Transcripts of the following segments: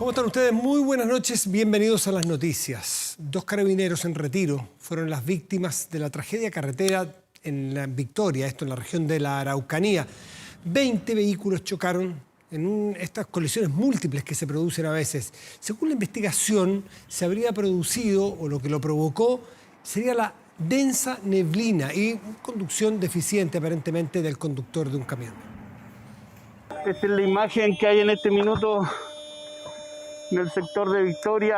¿Cómo están ustedes? Muy buenas noches, bienvenidos a las noticias. 2 carabineros en retiro fueron las víctimas de la tragedia carretera en la Victoria, esto en la región de la Araucanía. 20 vehículos chocaron en estas colisiones múltiples que se producen a veces. Según la investigación, se habría producido, o lo que lo provocó, sería la densa neblina y conducción deficiente aparentemente del conductor de un camión. Esta es la imagen que hay en este minuto en el sector de Victoria.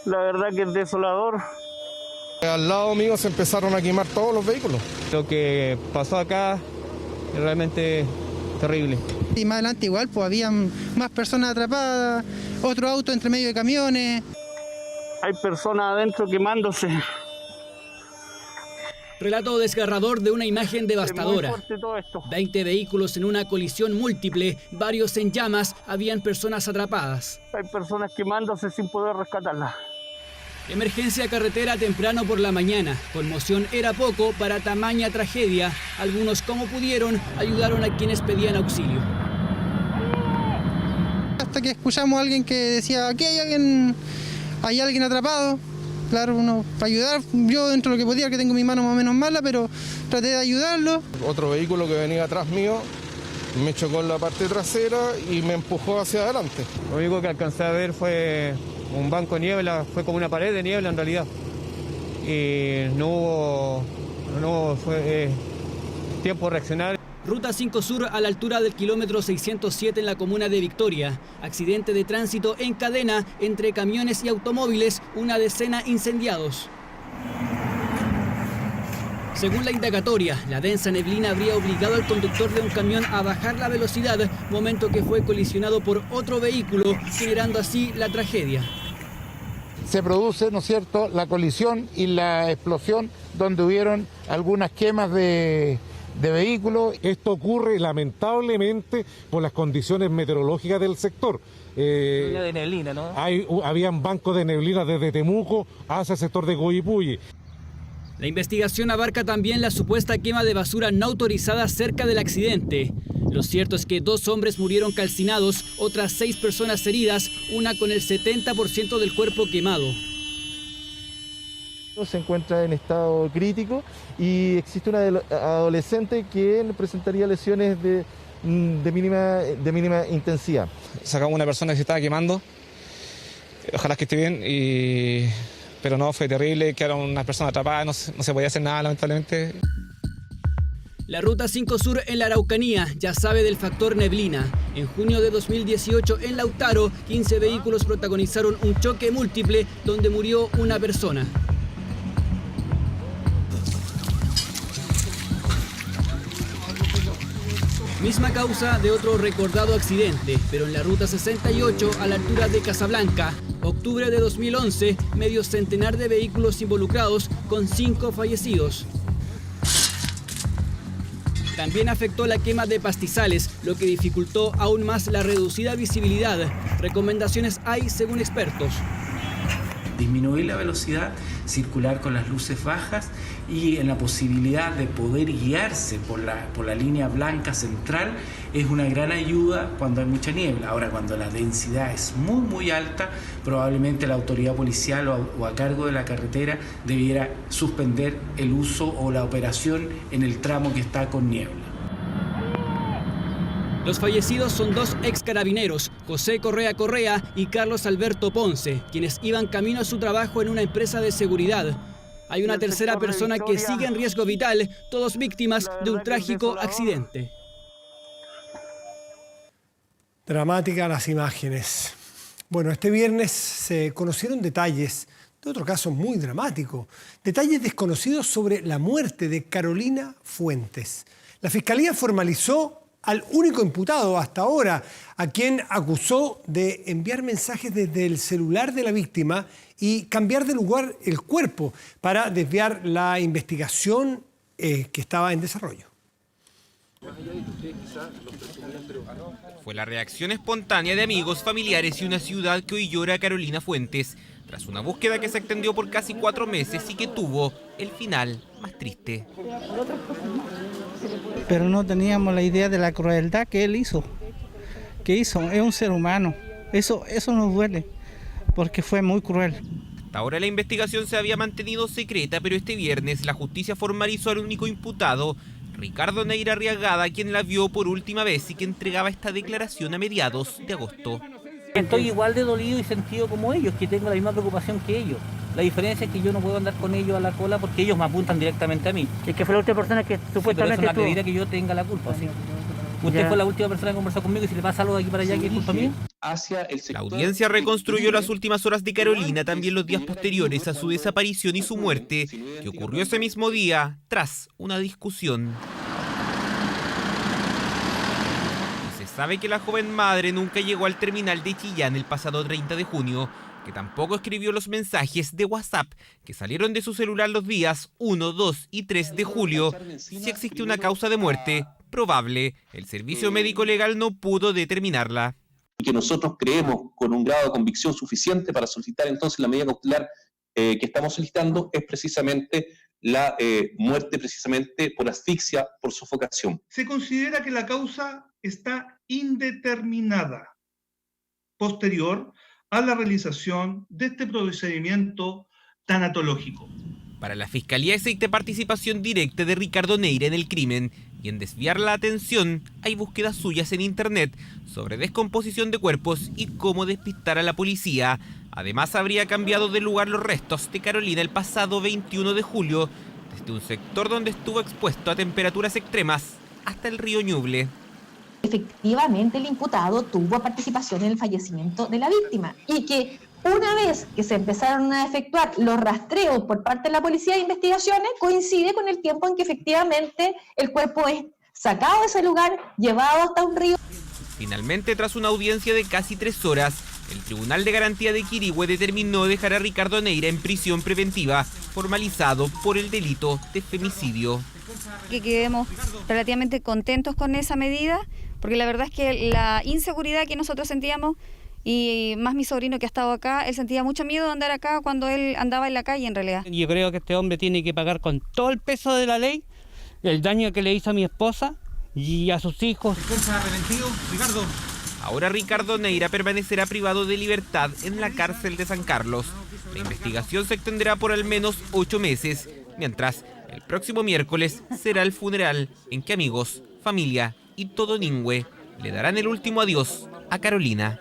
La verdad que es desolador. Al lado mío se empezaron a quemar todos los vehículos. Lo que pasó acá es realmente terrible. Y más adelante igual, pues habían más personas atrapadas, otro auto entre medio de camiones. Hay personas adentro quemándose. Relato desgarrador de una imagen devastadora. Es muy fuerte todo esto. 20 vehículos en una colisión múltiple, varios en llamas, habían personas atrapadas. Hay personas quemándose sin poder rescatarlas. Emergencia carretera temprano por la mañana. Conmoción era poco para tamaña tragedia. Algunos, como pudieron, ayudaron a quienes pedían auxilio. Hasta que escuchamos a alguien que decía, aquí hay alguien atrapado. Claro, uno para ayudar, yo dentro de lo que podía, que tengo mi mano más o menos mala, pero traté de ayudarlo. Otro vehículo que venía atrás mío me chocó en la parte trasera y me empujó hacia adelante. Lo único que alcancé a ver fue un banco de niebla, fue como una pared de niebla en realidad. Y no hubo tiempo de reaccionar. Ruta 5 Sur a la altura del kilómetro 607 en la comuna de Victoria. Accidente de tránsito en cadena entre camiones y automóviles, una decena incendiados. Según la indagatoria, la densa neblina habría obligado al conductor de un camión a bajar la velocidad, momento que fue colisionado por otro vehículo, generando así la tragedia. Se produce, ¿no es cierto?, la colisión y la explosión donde hubieron algunas quemas de vehículos. Esto ocurre lamentablemente por las condiciones meteorológicas del sector. De neblina, ¿no? Habían bancos de neblina desde Temuco hacia el sector de Coyipulli. La investigación abarca también la supuesta quema de basura no autorizada cerca del accidente. Lo cierto es que 2 hombres murieron calcinados, otras 6 personas heridas, una con el 70% del cuerpo quemado. Se encuentra en estado crítico y existe una adolescente que presentaría lesiones de mínima intensidad. Sacamos una persona que se estaba quemando, ojalá que esté bien, pero no, fue terrible, quedaron unas personas atrapadas, no se podía hacer nada lamentablemente. La Ruta 5 Sur en la Araucanía ya sabe del factor neblina. En junio de 2018 en Lautaro, 15 vehículos protagonizaron un choque múltiple donde murió una persona. Misma causa de otro recordado accidente, pero en la Ruta 68 a la altura de Casablanca. Octubre de 2011, medio centenar de vehículos involucrados con 5 fallecidos. También afectó la quema de pastizales, lo que dificultó aún más la reducida visibilidad. Recomendaciones hay según expertos. Disminuir la velocidad, circular con las luces bajas y en la posibilidad de poder guiarse por la línea blanca central es una gran ayuda cuando hay mucha niebla. Ahora, cuando la densidad es muy alta, probablemente la autoridad policial o a cargo de la carretera debiera suspender el uso o la operación en el tramo que está con niebla. Los fallecidos son 2 ex carabineros, José Correa y Carlos Alberto Ponce, quienes iban camino a su trabajo en una empresa de seguridad. Hay una tercera persona que sigue en riesgo vital, todos víctimas de un trágico accidente. Dramáticas las imágenes. Bueno, este viernes se conocieron detalles de otro caso muy dramático. Detalles desconocidos sobre la muerte de Carolina Fuentes. La Fiscalía formalizó al único imputado hasta ahora, a quien acusó de enviar mensajes desde el celular de la víctima y cambiar de lugar el cuerpo para desviar la investigación que estaba en desarrollo. Fue la reacción espontánea de amigos, familiares y una ciudad que hoy llora a Carolina Fuentes, tras una búsqueda que se extendió por casi 4 meses y que tuvo el final más triste. Pero no teníamos la idea de la crueldad que él hizo. Es un ser humano. Eso nos duele, porque fue muy cruel. Hasta ahora la investigación se había mantenido secreta, pero este viernes la justicia formalizó al único imputado, Ricardo Neira Arriagada, quien la vio por última vez y que entregaba esta declaración a mediados de agosto. Estoy igual de dolido y sentido como ellos, que tengo la misma preocupación que ellos. La diferencia es que yo no puedo andar con ellos a la cola porque ellos me apuntan directamente a mí. Es que fue la última persona que supuestamente pero eso no acredita que yo tenga la culpa, ¿sí? Usted fue la última persona que conversó conmigo y si le pasa algo de aquí para allá, ¿qué es culpa mía? La audiencia reconstruyó las últimas horas de Carolina, también los días posteriores a su desaparición y su muerte, que ocurrió ese mismo día tras una discusión. Y se sabe que la joven madre nunca llegó al terminal de Chillán el pasado 30 de junio, que tampoco escribió los mensajes de WhatsApp que salieron de su celular los días 1, 2 y 3 de julio. Si existe una causa de muerte probable, el servicio médico legal no pudo determinarla. Que nosotros creemos con un grado de convicción suficiente para solicitar entonces la medida cautelar que estamos solicitando es precisamente la muerte precisamente por asfixia, por sofocación. Se considera que la causa está indeterminada posterior a la realización de este procedimiento tanatológico. Para la Fiscalía existe participación directa de Ricardo Neira en el crimen y en desviar la atención hay búsquedas suyas en internet sobre descomposición de cuerpos y cómo despistar a la policía. Además habría cambiado de lugar los restos de Carolina el pasado 21 de julio desde un sector donde estuvo expuesto a temperaturas extremas hasta el río Ñuble. Efectivamente el imputado tuvo participación en el fallecimiento de la víctima y que una vez que se empezaron a efectuar los rastreos por parte de la Policía de Investigaciones, coincide con el tiempo en que efectivamente el cuerpo es sacado de ese lugar, llevado hasta un río. Finalmente, tras una audiencia de casi 3 horas, el Tribunal de Garantía de Quirihue determinó dejar a Ricardo Neira en prisión preventiva, formalizado por el delito de femicidio. Que quedemos relativamente contentos con esa medida, porque la verdad es que la inseguridad que nosotros sentíamos, y más mi sobrino que ha estado acá, él sentía mucho miedo de andar acá cuando él andaba en la calle en realidad. Yo creo que este hombre tiene que pagar con todo el peso de la ley el daño que le hizo a mi esposa y a sus hijos. ¿Defensa preventivo, Ricardo? Ahora Ricardo Neira permanecerá privado de libertad en la cárcel de San Carlos. La investigación se extenderá por al menos 8 meses, mientras el próximo miércoles será el funeral en que amigos, familia y todo Ningüe le darán el último adiós a Carolina.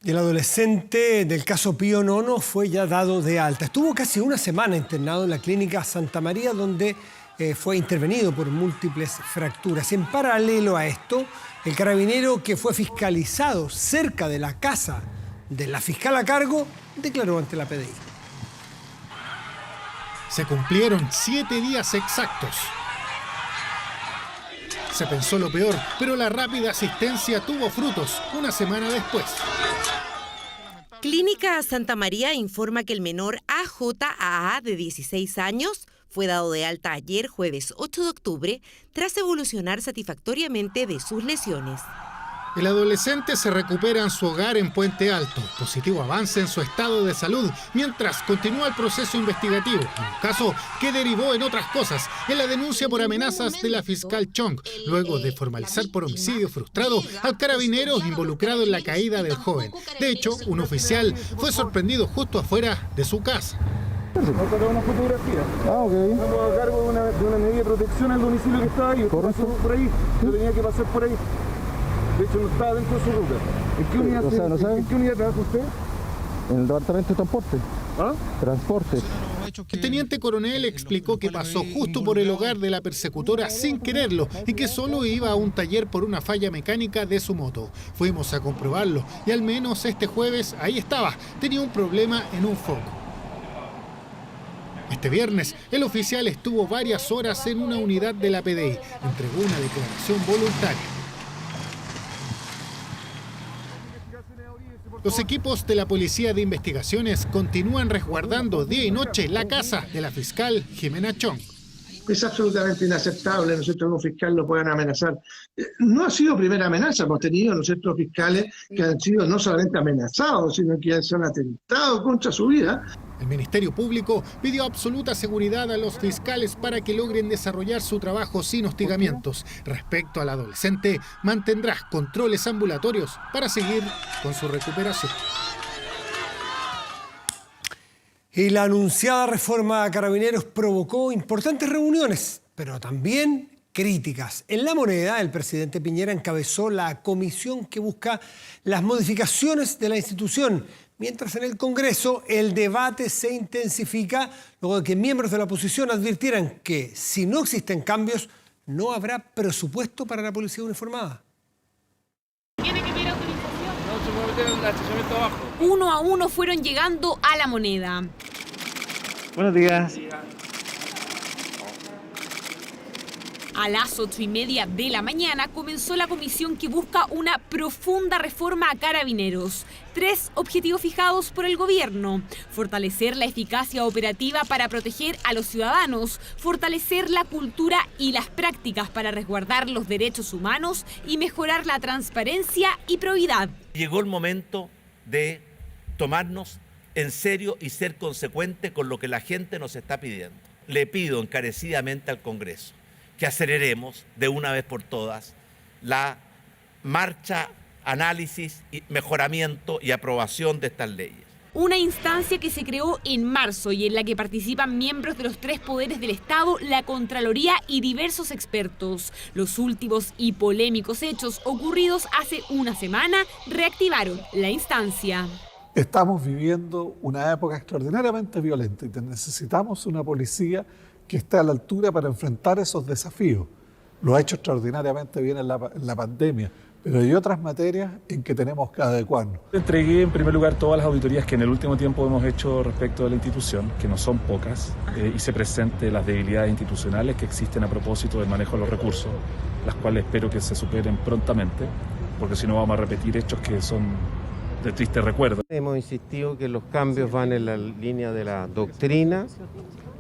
El adolescente del caso Pío Nono fue ya dado de alta. Estuvo casi una semana internado en la clínica Santa María, donde fue intervenido por múltiples fracturas. En paralelo a esto, el carabinero que fue fiscalizado cerca de la casa de la fiscal a cargo declaró ante la PDI. Se cumplieron 7 días exactos. Se pensó lo peor, pero la rápida asistencia tuvo frutos una semana después. Clínica Santa María informa que el menor AJAA de 16 años fue dado de alta ayer, jueves 8 de octubre, tras evolucionar satisfactoriamente de sus lesiones. El adolescente se recupera en su hogar en Puente Alto. Positivo avance en su estado de salud, mientras continúa el proceso investigativo, un caso que derivó en otras cosas, en la denuncia por amenazas de la fiscal Chong, luego de formalizar por homicidio frustrado al carabinero involucrado en la caída del joven. De hecho, un oficial fue sorprendido justo afuera de su casa. Vamos a sacar una fotografía. Ok. Estamos a cargo de una medida de protección al domicilio que estaba ahí. Pasó por ahí, yo tenía que pasar por ahí. De hecho, no estaba dentro de su ruta. ¿En qué unidad, ¿en qué unidad trabaja usted? En el departamento de transporte. ¿Ah? Transporte. El teniente coronel explicó que pasó justo por el hogar de la persecutora sin quererlo y que solo iba a un taller por una falla mecánica de su moto. Fuimos a comprobarlo y al menos este jueves ahí estaba. Tenía un problema en un foco. Este viernes, el oficial estuvo varias horas en una unidad de la PDI. Entregó una declaración voluntaria. Los equipos de la Policía de Investigaciones continúan resguardando día y noche la casa de la fiscal Jimena Chong. Es absolutamente inaceptable, ¿no es cierto?, que un fiscal lo puedan amenazar. No ha sido primera amenaza, hemos tenido, ¿no es cierto?, fiscales que han sido no solamente amenazados, sino que se han atentado contra su vida. El Ministerio Público pidió absoluta seguridad a los fiscales para que logren desarrollar su trabajo sin hostigamientos. Respecto al adolescente, mantendrá controles ambulatorios para seguir con su recuperación. Y la anunciada reforma a Carabineros provocó importantes reuniones, pero también críticas. En La Moneda, el presidente Piñera encabezó la comisión que busca las modificaciones de la institución, mientras en el Congreso el debate se intensifica luego de que miembros de la oposición advirtieran que si no existen cambios, no habrá presupuesto para la policía uniformada. ¿Tiene que pedir autorización? No, se puede meter en el estacionamiento abajo. Uno a uno fueron llegando a La Moneda. Buenos días. A las 8:30 de la mañana comenzó la comisión que busca una profunda reforma a Carabineros. 3 objetivos fijados por el gobierno: fortalecer la eficacia operativa para proteger a los ciudadanos, fortalecer la cultura y las prácticas para resguardar los derechos humanos y mejorar la transparencia y probidad. Llegó el momento de tomarnos en serio y ser consecuente con lo que la gente nos está pidiendo. Le pido encarecidamente al Congreso que aceleremos de una vez por todas la marcha, análisis, mejoramiento y aprobación de estas leyes. Una instancia que se creó en marzo y en la que participan miembros de los 3 poderes del Estado, la Contraloría y diversos expertos. Los últimos y polémicos hechos ocurridos hace una semana reactivaron la instancia. Estamos viviendo una época extraordinariamente violenta y necesitamos una policía que esté a la altura para enfrentar esos desafíos. Lo ha hecho extraordinariamente bien en la pandemia, pero hay otras materias en que tenemos que adecuarnos. Entregué en primer lugar todas las auditorías que en el último tiempo hemos hecho respecto de la institución, que no son pocas, hice presente las debilidades institucionales que existen a propósito del manejo de los recursos, las cuales espero que se superen prontamente, porque si no vamos a repetir hechos que son de triste recuerdo. Hemos insistido que los cambios van en la línea de la doctrina,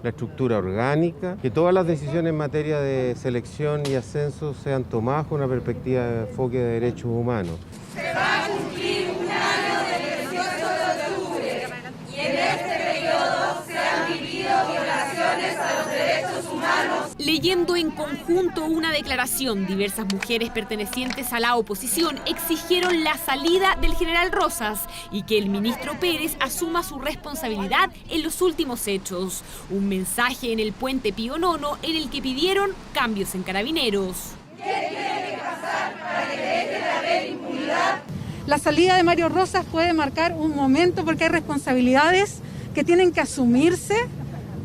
la estructura orgánica, que todas las decisiones en materia de selección y ascenso sean tomadas con una perspectiva de enfoque de derechos humanos. Se va a cumplir un año del 18 de octubre y en este periodo se han vivido violaciones a los derechos humanos. Leyendo en conjunto una declaración, diversas mujeres pertenecientes a la oposición exigieron la salida del general Rosas y que el ministro Pérez asuma su responsabilidad en los últimos hechos. Un mensaje en el puente Pío IX en el que pidieron cambios en Carabineros. ¿Qué tiene que pasar para que deje de haber impunidad? La salida de Mario Rosas puede marcar un momento porque hay responsabilidades que tienen que asumirse,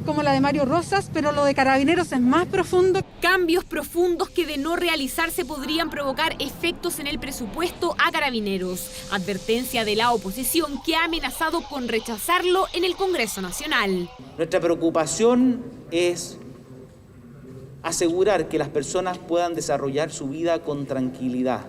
como la de Mario Rosas, pero lo de Carabineros es más profundo. Cambios profundos que de no realizarse podrían provocar efectos en el presupuesto a Carabineros. Advertencia de la oposición que ha amenazado con rechazarlo en el Congreso Nacional. Nuestra preocupación es asegurar que las personas puedan desarrollar su vida con tranquilidad.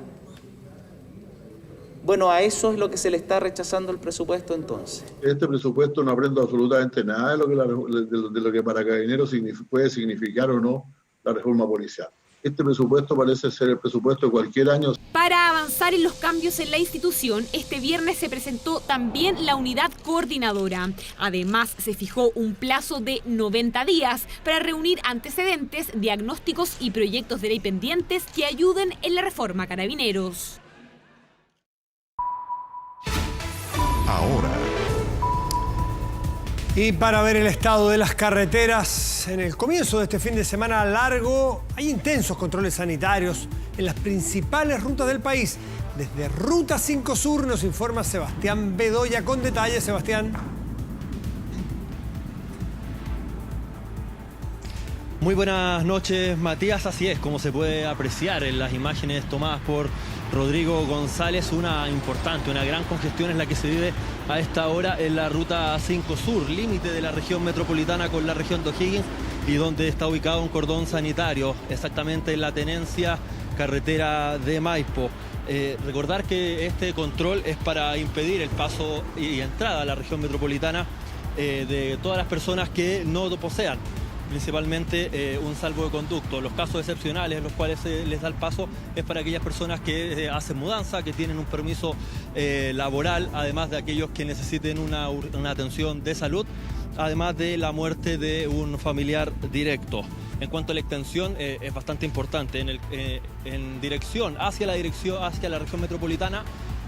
Bueno, a eso es lo que se le está rechazando el presupuesto entonces. Este presupuesto no aprendo absolutamente nada de lo que para Carabineros puede significar o no la reforma policial. Este presupuesto parece ser el presupuesto de cualquier año. Para avanzar en los cambios en la institución, este viernes se presentó también la unidad coordinadora. Además, se fijó un plazo de 90 días para reunir antecedentes, diagnósticos y proyectos de ley pendientes que ayuden en la reforma a Carabineros. Ahora. Y para ver el estado de las carreteras, en el comienzo de este fin de semana largo, hay intensos controles sanitarios en las principales rutas del país. Desde Ruta 5 Sur nos informa Sebastián Bedoya con detalles. Sebastián. Muy buenas noches, Matías. Así es, como se puede apreciar en las imágenes tomadas por Rodrigo González, una gran congestión es la que se vive a esta hora en la Ruta 5 Sur, límite de la región metropolitana con la región de O'Higgins y donde está ubicado un cordón sanitario, exactamente en la tenencia carretera de Maipo. Recordar que este control es para impedir el paso y entrada a la región metropolitana de todas las personas que no posean principalmente un salvo de conducto. Los casos excepcionales en los cuales se les da el paso es para aquellas personas que hacen mudanza, que tienen un permiso laboral, además de aquellos que necesiten una atención de salud, además de la muerte de un familiar directo. En cuanto a la extensión, es bastante importante. En dirección hacia la región metropolitana,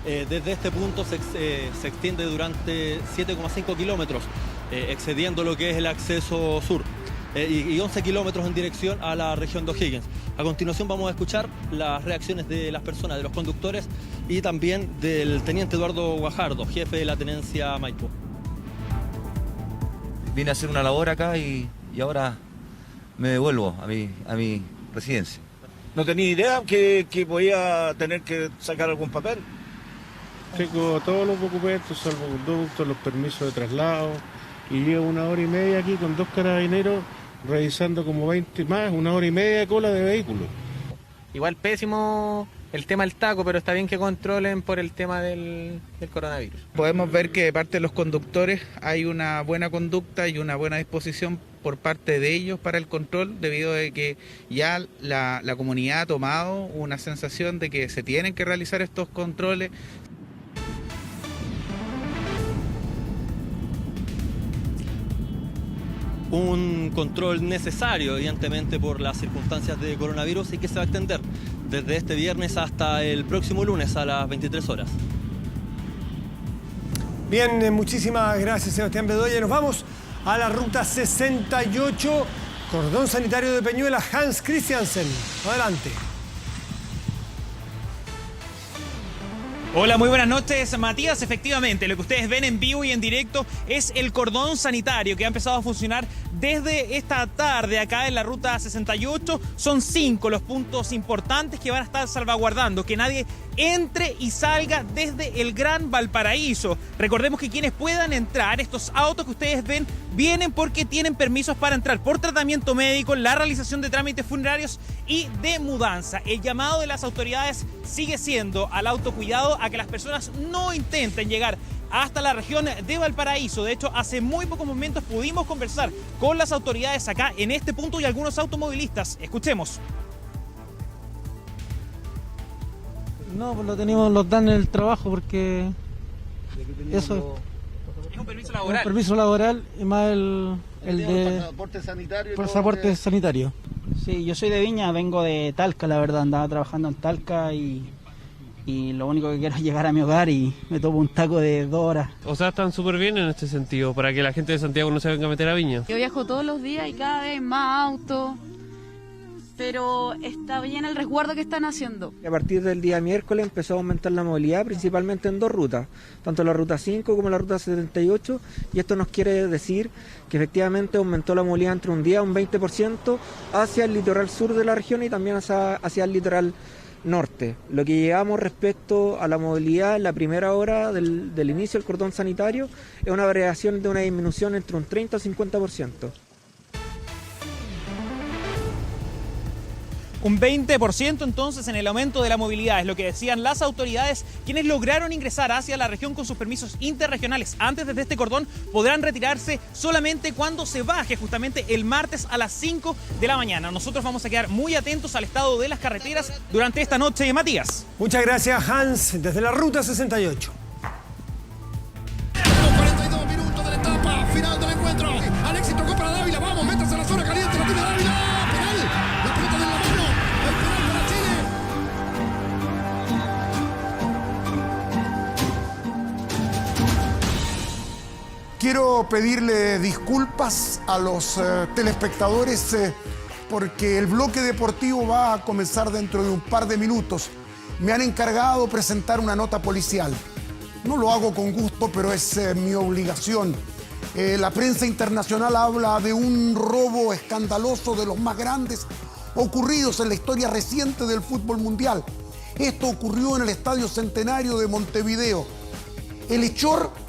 desde este punto se extiende durante 7,5 kilómetros, excediendo lo que es el acceso sur, y 11 kilómetros en dirección a la región de O'Higgins. A continuación vamos a escuchar las reacciones de las personas, de los conductores y también del teniente Eduardo Guajardo, jefe de la tenencia Maipo. Vine a hacer una labor acá y ahora me devuelvo a mi residencia. No tenía idea que podía tener que sacar algún papel. Tengo todos los documentos, salvoconductos, los permisos de traslado, y llevo 1 hora y media aquí con 2 carabineros revisando como 20 más, 1 hora y media de cola de vehículos. Igual pésimo el tema del taco, pero está bien que controlen por el tema del coronavirus. Podemos ver que de parte de los conductores hay una buena conducta y una buena disposición por parte de ellos para el control, debido a que ya la comunidad ha tomado una sensación de que se tienen que realizar estos controles. Un control necesario, evidentemente, por las circunstancias de coronavirus y que se va a extender desde este viernes hasta el próximo lunes a las 23 horas. Bien, muchísimas gracias, Sebastián Bedoya. Nos vamos a la ruta 68, cordón sanitario de Peñuela, Hans Christiansen. Adelante. Hola, muy buenas noches, Matías. Efectivamente, lo que ustedes ven en vivo y en directo es el cordón sanitario que ha empezado a funcionar desde esta tarde acá en la ruta 68. Son 5 los puntos importantes que van a estar salvaguardando que nadie entre y salga desde el Gran Valparaíso. Recordemos que quienes puedan entrar, estos autos que ustedes ven, vienen porque tienen permisos para entrar por tratamiento médico, la realización de trámites funerarios y de mudanza. El llamado de las autoridades sigue siendo al autocuidado, a que las personas no intenten llegar hasta la región de Valparaíso. De hecho, hace muy pocos momentos pudimos conversar con las autoridades acá en este punto y algunos automovilistas. Escuchemos. No, pues los dan en el trabajo porque eso es un permiso laboral. Un permiso laboral y más el de pasaporte sanitario. Pasaporte sanitario. Sí, yo soy de Viña, vengo de Talca, la verdad, andaba trabajando en Talca y lo único que quiero es llegar a mi hogar y me tomo un taco de 2 horas. O sea, están súper bien en este sentido, para que la gente de Santiago no se venga a meter a Viña. Yo viajo todos los días y cada vez más autos, pero está bien el resguardo que están haciendo. A partir del día miércoles empezó a aumentar la movilidad, principalmente en 2 rutas, tanto la ruta 5 como la ruta 78, y esto nos quiere decir que efectivamente aumentó la movilidad entre un día un 20% hacia el litoral sur de la región y también hacia el litoral norte. Lo que llevamos respecto a la movilidad en la primera hora del inicio del cordón sanitario es una variación de una disminución entre un 30 y 50%. Un 20% entonces en el aumento de la movilidad, es lo que decían las autoridades. Quienes lograron ingresar hacia la región con sus permisos interregionales antes de este cordón podrán retirarse solamente cuando se baje justamente el martes a las 5 de la mañana. Nosotros vamos a quedar muy atentos al estado de las carreteras durante esta noche, Matías. Muchas gracias, Hans, desde la ruta 68. 42 minutos de la etapa final del encuentro. Alexis tocó para Dávila, vamos, métase a la zona caliente, la tiene Dávila. Quiero pedirle disculpas a los telespectadores porque el bloque deportivo va a comenzar dentro de un par de minutos. Me han encargado presentar una nota policial. No lo hago con gusto, pero es mi obligación. La prensa internacional habla de un robo escandaloso de los más grandes ocurridos en la historia reciente del fútbol mundial. Esto ocurrió en el Estadio Centenario de Montevideo. El hechor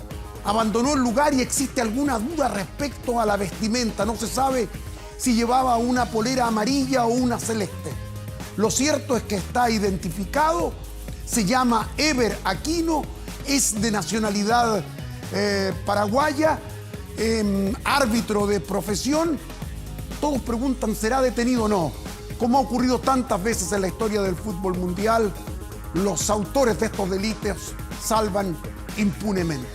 abandonó el lugar y existe alguna duda respecto a la vestimenta. No se sabe si llevaba una polera amarilla o una celeste. Lo cierto es que está identificado, se llama Ever Aquino, es de nacionalidad paraguaya, árbitro de profesión Todos preguntan, ¿será detenido o no? Como ha ocurrido tantas veces en la historia del fútbol mundial, los autores de estos delitos salvan impunemente.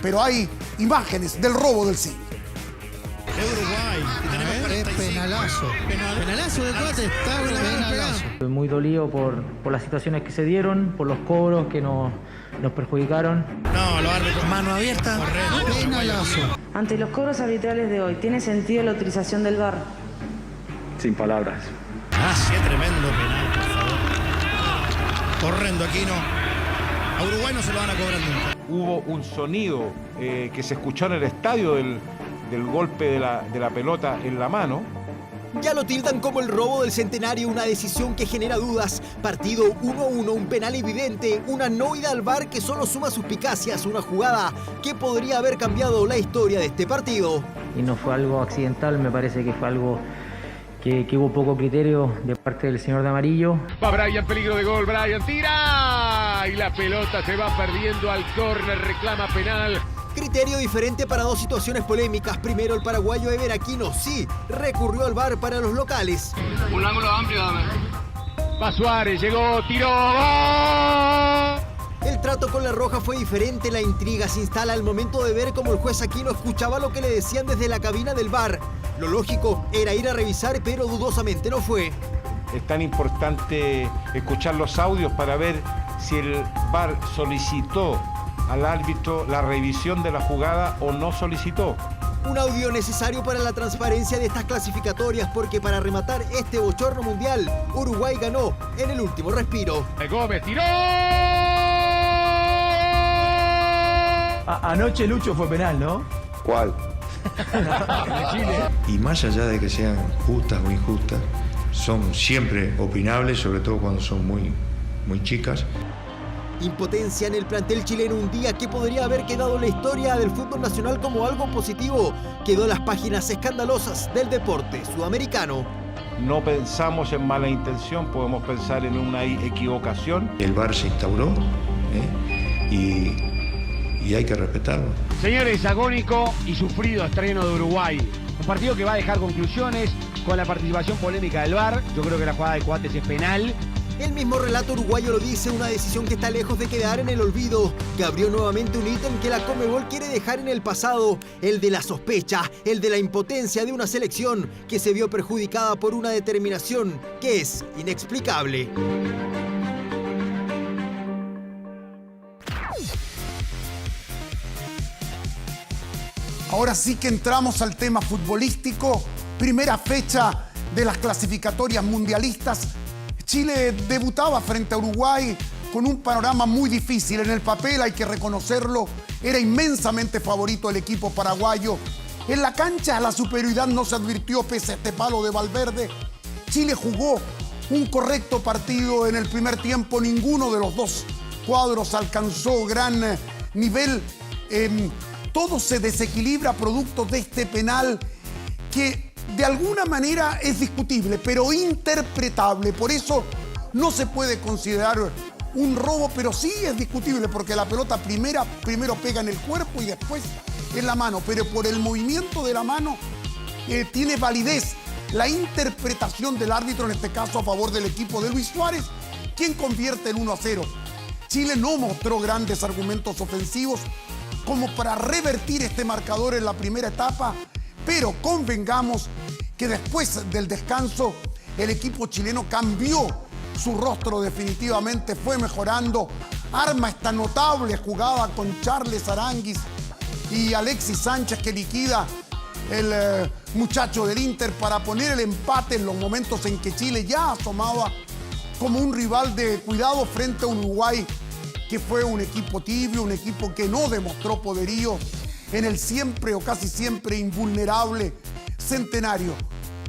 Pero hay imágenes del robo del siglo. Penalazo. Penalazo de Coates. Está penalazo. Estoy muy dolido por las situaciones que se dieron, por los cobros que nos perjudicaron. No, los árbitros. Mano abierta. Penalazo. Ante los cobros arbitrales de hoy, ¿tiene sentido la utilización del VAR? Sin palabras. Sí, tremendo penal, por favor. Corriendo aquí, no. A Uruguay no se lo van a cobrar nunca. Hubo un sonido que se escuchó en el estadio del golpe de la pelota en la mano. Ya lo tildan como el robo del centenario, una decisión que genera dudas. Partido 1-1, un penal evidente, una no ida al VAR que solo suma suspicacias, una jugada que podría haber cambiado la historia de este partido. Y no fue algo accidental, me parece que fue algo que hubo poco criterio de parte del señor de amarillo. Va Brian, peligro de gol, Brian tira y la pelota se va perdiendo al córner, reclama penal. Criterio diferente para dos situaciones polémicas. Primero, el paraguayo Ever Aquino sí recurrió al VAR para los locales. Un ángulo amplio, dame. Va Suárez, llegó, tiró, ¡gol! El trato con la roja fue diferente, la intriga se instala al momento de ver cómo el juez Aquino escuchaba lo que le decían desde la cabina del VAR. Lo lógico era ir a revisar, pero dudosamente no fue. Es tan importante escuchar los audios para ver si el VAR solicitó al árbitro la revisión de la jugada o no solicitó. Un audio necesario para la transparencia de estas clasificatorias, porque para rematar este bochorno mundial, Uruguay ganó en el último respiro. Gómez tiró. Anoche Lucho fue penal, ¿no? ¿Cuál? Y más allá de que sean justas o injustas, son siempre opinables, sobre todo cuando son muy chicas. Impotencia en el plantel chileno, un día que podría haber quedado en la historia del fútbol nacional como algo positivo. Quedó en las páginas escandalosas del deporte sudamericano. No pensamos en mala intención, podemos pensar en una equivocación. El VAR se instauró y hay que respetarlo. Señores, agónico y sufrido estreno de Uruguay. Un partido que va a dejar conclusiones con la participación polémica del VAR. Yo creo que la jugada de Coates es penal. El mismo relato uruguayo lo dice, una decisión que está lejos de quedar en el olvido, que abrió nuevamente un ítem que la Conmebol quiere dejar en el pasado, el de la sospecha, el de la impotencia de una selección que se vio perjudicada por una determinación que es inexplicable. Ahora sí que entramos al tema futbolístico. Primera fecha de las clasificatorias mundialistas. Chile debutaba frente a Uruguay con un panorama muy difícil. En el papel, hay que reconocerlo, era inmensamente favorito el equipo paraguayo. En la cancha la superioridad no se advirtió pese a este palo de Valverde. Chile jugó un correcto partido en el primer tiempo. Ninguno de los dos cuadros alcanzó gran nivel. Todo se desequilibra producto de este penal que de alguna manera es discutible, pero interpretable. Por eso no se puede considerar un robo, pero sí es discutible porque la pelota primero pega en el cuerpo y después en la mano. Pero por el movimiento de la mano tiene validez la interpretación del árbitro, en este caso a favor del equipo de Luis Suárez, quien convierte el 1-0. Chile no mostró grandes argumentos ofensivos como para revertir este marcador en la primera etapa, pero convengamos que después del descanso el equipo chileno cambió su rostro definitivamente, fue mejorando, arma esta notable jugada con Charles Aranguis y Alexis Sánchez que liquida el muchacho del Inter para poner el empate en los momentos en que Chile ya asomaba como un rival de cuidado frente a Uruguay, que fue un equipo tibio, un equipo que no demostró poderío en el siempre o casi siempre invulnerable Centenario.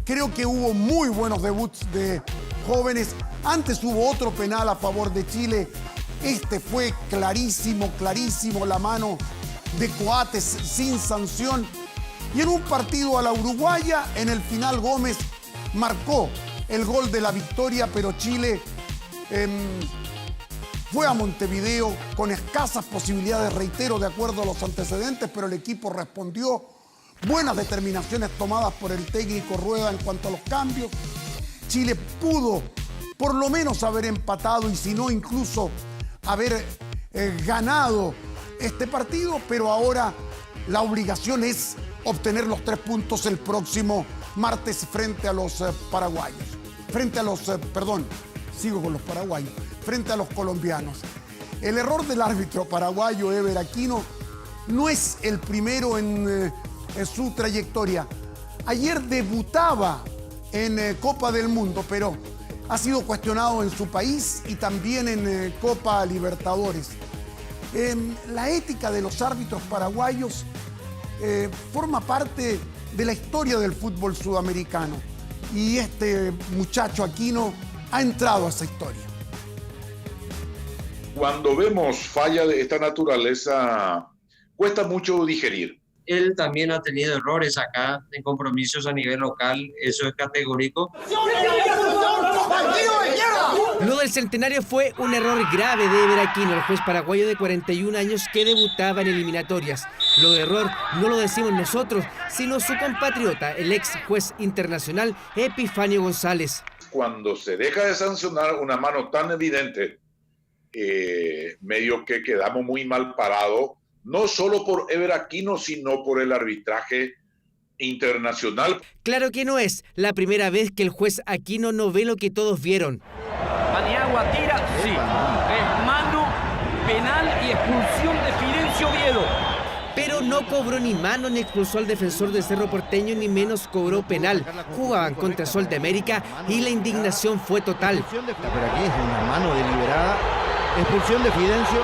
Creo que hubo muy buenos debuts de jóvenes. Antes hubo otro penal a favor de Chile. Este fue clarísimo, la mano de Coates sin sanción. Y en un partido a la uruguaya, en el final Gómez marcó el gol de la victoria, pero Chile fue a Montevideo con escasas posibilidades, reitero, de acuerdo a los antecedentes, pero el equipo respondió buenas determinaciones tomadas por el técnico Rueda en cuanto a los cambios. Chile pudo por lo menos haber empatado y si no incluso haber ganado este partido, pero ahora la obligación es obtener los 3 puntos el próximo martes frente a los paraguayos. Frente a los, frente a los colombianos. El error del árbitro paraguayo Ever Aquino no es el primero en su trayectoria. Ayer debutaba en Copa del Mundo, pero ha sido cuestionado en su país y también en Copa Libertadores. La ética de los árbitros paraguayos forma parte de la historia del fútbol sudamericano y este muchacho Aquino ha entrado a esa historia. Cuando vemos falla de esta naturaleza, cuesta mucho digerir. Él también ha tenido errores acá en compromisos a nivel local, eso es categórico. Lo del Centenario fue un error grave de Ever Aquino, el juez paraguayo de 41 años que debutaba en eliminatorias. Lo de error no lo decimos nosotros, sino su compatriota, el ex juez internacional Epifanio González. Cuando se deja de sancionar una mano tan evidente, medio que quedamos muy mal parados, no solo por Ever Aquino, sino por el arbitraje internacional. Claro que no es la primera vez que el juez Aquino no ve lo que todos vieron. Paniagua tira, sí. Es mano, penal y expulsión de Fidencio Oviedo. Pero no cobró ni mano ni expulsó al defensor de Cerro Porteño, ni menos cobró penal. Jugaban contra Sol de América y la indignación fue total. Pero aquí es una mano deliberada. Expulsión de Fidencio.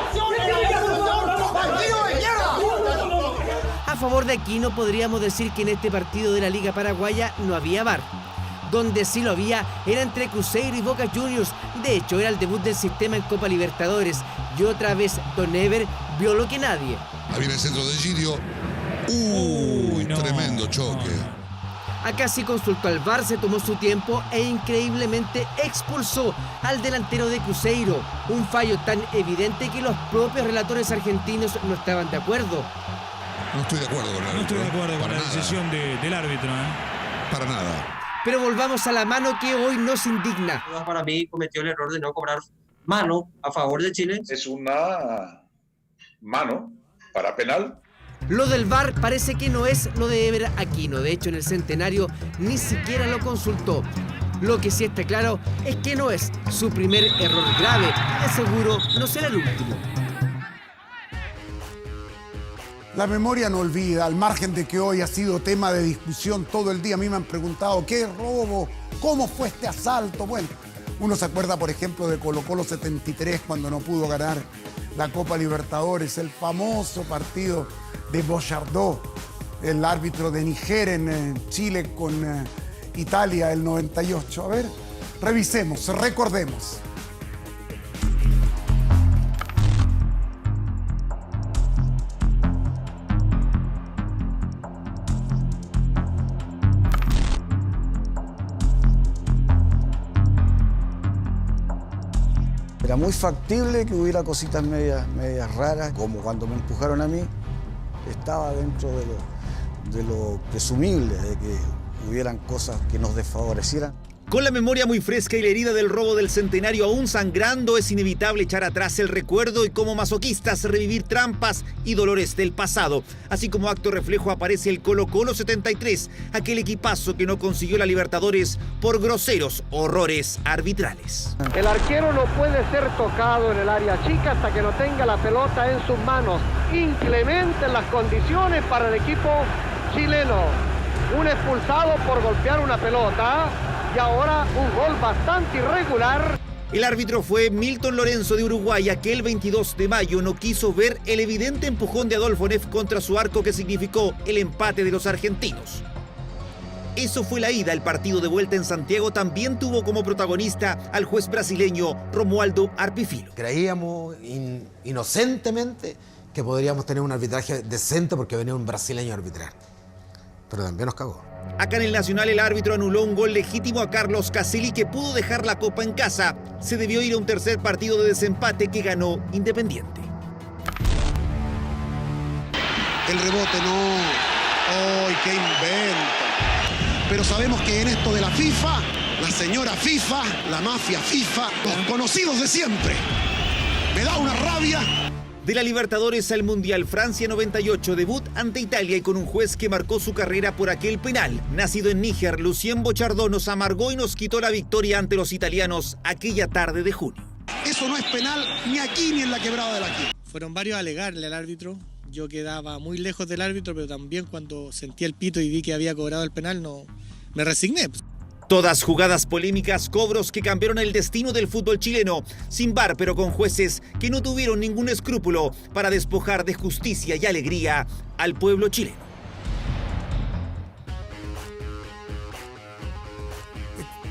A favor de Aquino podríamos decir que en este partido de la Liga Paraguaya no había VAR. Donde sí lo había era entre Cruzeiro y Boca Juniors. De hecho, era el debut del sistema en Copa Libertadores. Y otra vez Don Ever vio lo que nadie. Ahí viene el centro de Girio. Uy, no, tremendo choque. Acá sí consultó al VAR, se tomó su tiempo e increíblemente expulsó al delantero de Cruzeiro. Un fallo tan evidente que los propios relatores argentinos no estaban de acuerdo. No estoy de acuerdo con el árbitro. No estoy de acuerdo con la decisión del árbitro. Para nada. Pero volvamos a la mano que hoy nos indigna. Para mí cometió el error de no cobrar mano a favor de Chile. Es una mano para penal. Lo del VAR parece que no es lo de Ever Aquino. De hecho, en el Centenario ni siquiera lo consultó. Lo que sí está claro es que no es su primer error grave. De seguro no será el último. La memoria no olvida, al margen de que hoy ha sido tema de discusión todo el día. A mí me han preguntado, ¿qué robo? ¿Cómo fue este asalto? Bueno, uno se acuerda, por ejemplo, de Colo-Colo 73, cuando no pudo ganar la Copa Libertadores, el famoso partido de Bochardó, el árbitro de Niger en Chile con Italia, el 98. A ver, revisemos, recordemos. Era muy factible que hubiera cositas medias raras, como cuando me empujaron a mí, estaba dentro de lo presumible, de que hubieran cosas que nos desfavorecieran. Con la memoria muy fresca y la herida del robo del Centenario aún sangrando, es inevitable echar atrás el recuerdo y como masoquistas revivir trampas y dolores del pasado. Así como acto reflejo aparece el Colo-Colo 73, aquel equipazo que no consiguió la Libertadores por groseros horrores arbitrales. El arquero no puede ser tocado en el área chica hasta que no tenga la pelota en sus manos. Inclementes las condiciones para el equipo chileno. Un expulsado por golpear una pelota. Y ahora un gol bastante irregular. El árbitro fue Milton Lorenzo de Uruguay, aquel 22 de mayo no quiso ver el evidente empujón de Adolfo Neff contra su arco que significó el empate de los argentinos. Eso fue la ida. El partido de vuelta en Santiago también tuvo como protagonista al juez brasileño Romualdo Arpifilo. Creíamos inocentemente que podríamos tener un arbitraje decente porque venía un brasileño a arbitrar, pero también nos cagó. Acá en el Nacional el árbitro anuló un gol legítimo a Carlos Caselli que pudo dejar la copa en casa. Se debió ir a un tercer partido de desempate que ganó Independiente. El rebote no. ¡Ay, qué invento! Pero sabemos que en esto de la FIFA, la señora FIFA, la mafia FIFA, los conocidos de siempre, me da una rabia. De la Libertadores al Mundial, Francia 98, debut ante Italia y con un juez que marcó su carrera por aquel penal. Nacido en Níger, Lucien Bochardó nos amargó y nos quitó la victoria ante los italianos aquella tarde de junio. Eso no es penal ni aquí ni en la quebrada de la Quilla. Fueron varios a alegarle al árbitro. Yo quedaba muy lejos del árbitro, pero también cuando sentí el pito y vi que había cobrado el penal, no me resigné. Todas jugadas polémicas, cobros que cambiaron el destino del fútbol chileno, sin VAR pero con jueces que no tuvieron ningún escrúpulo para despojar de justicia y alegría al pueblo chileno.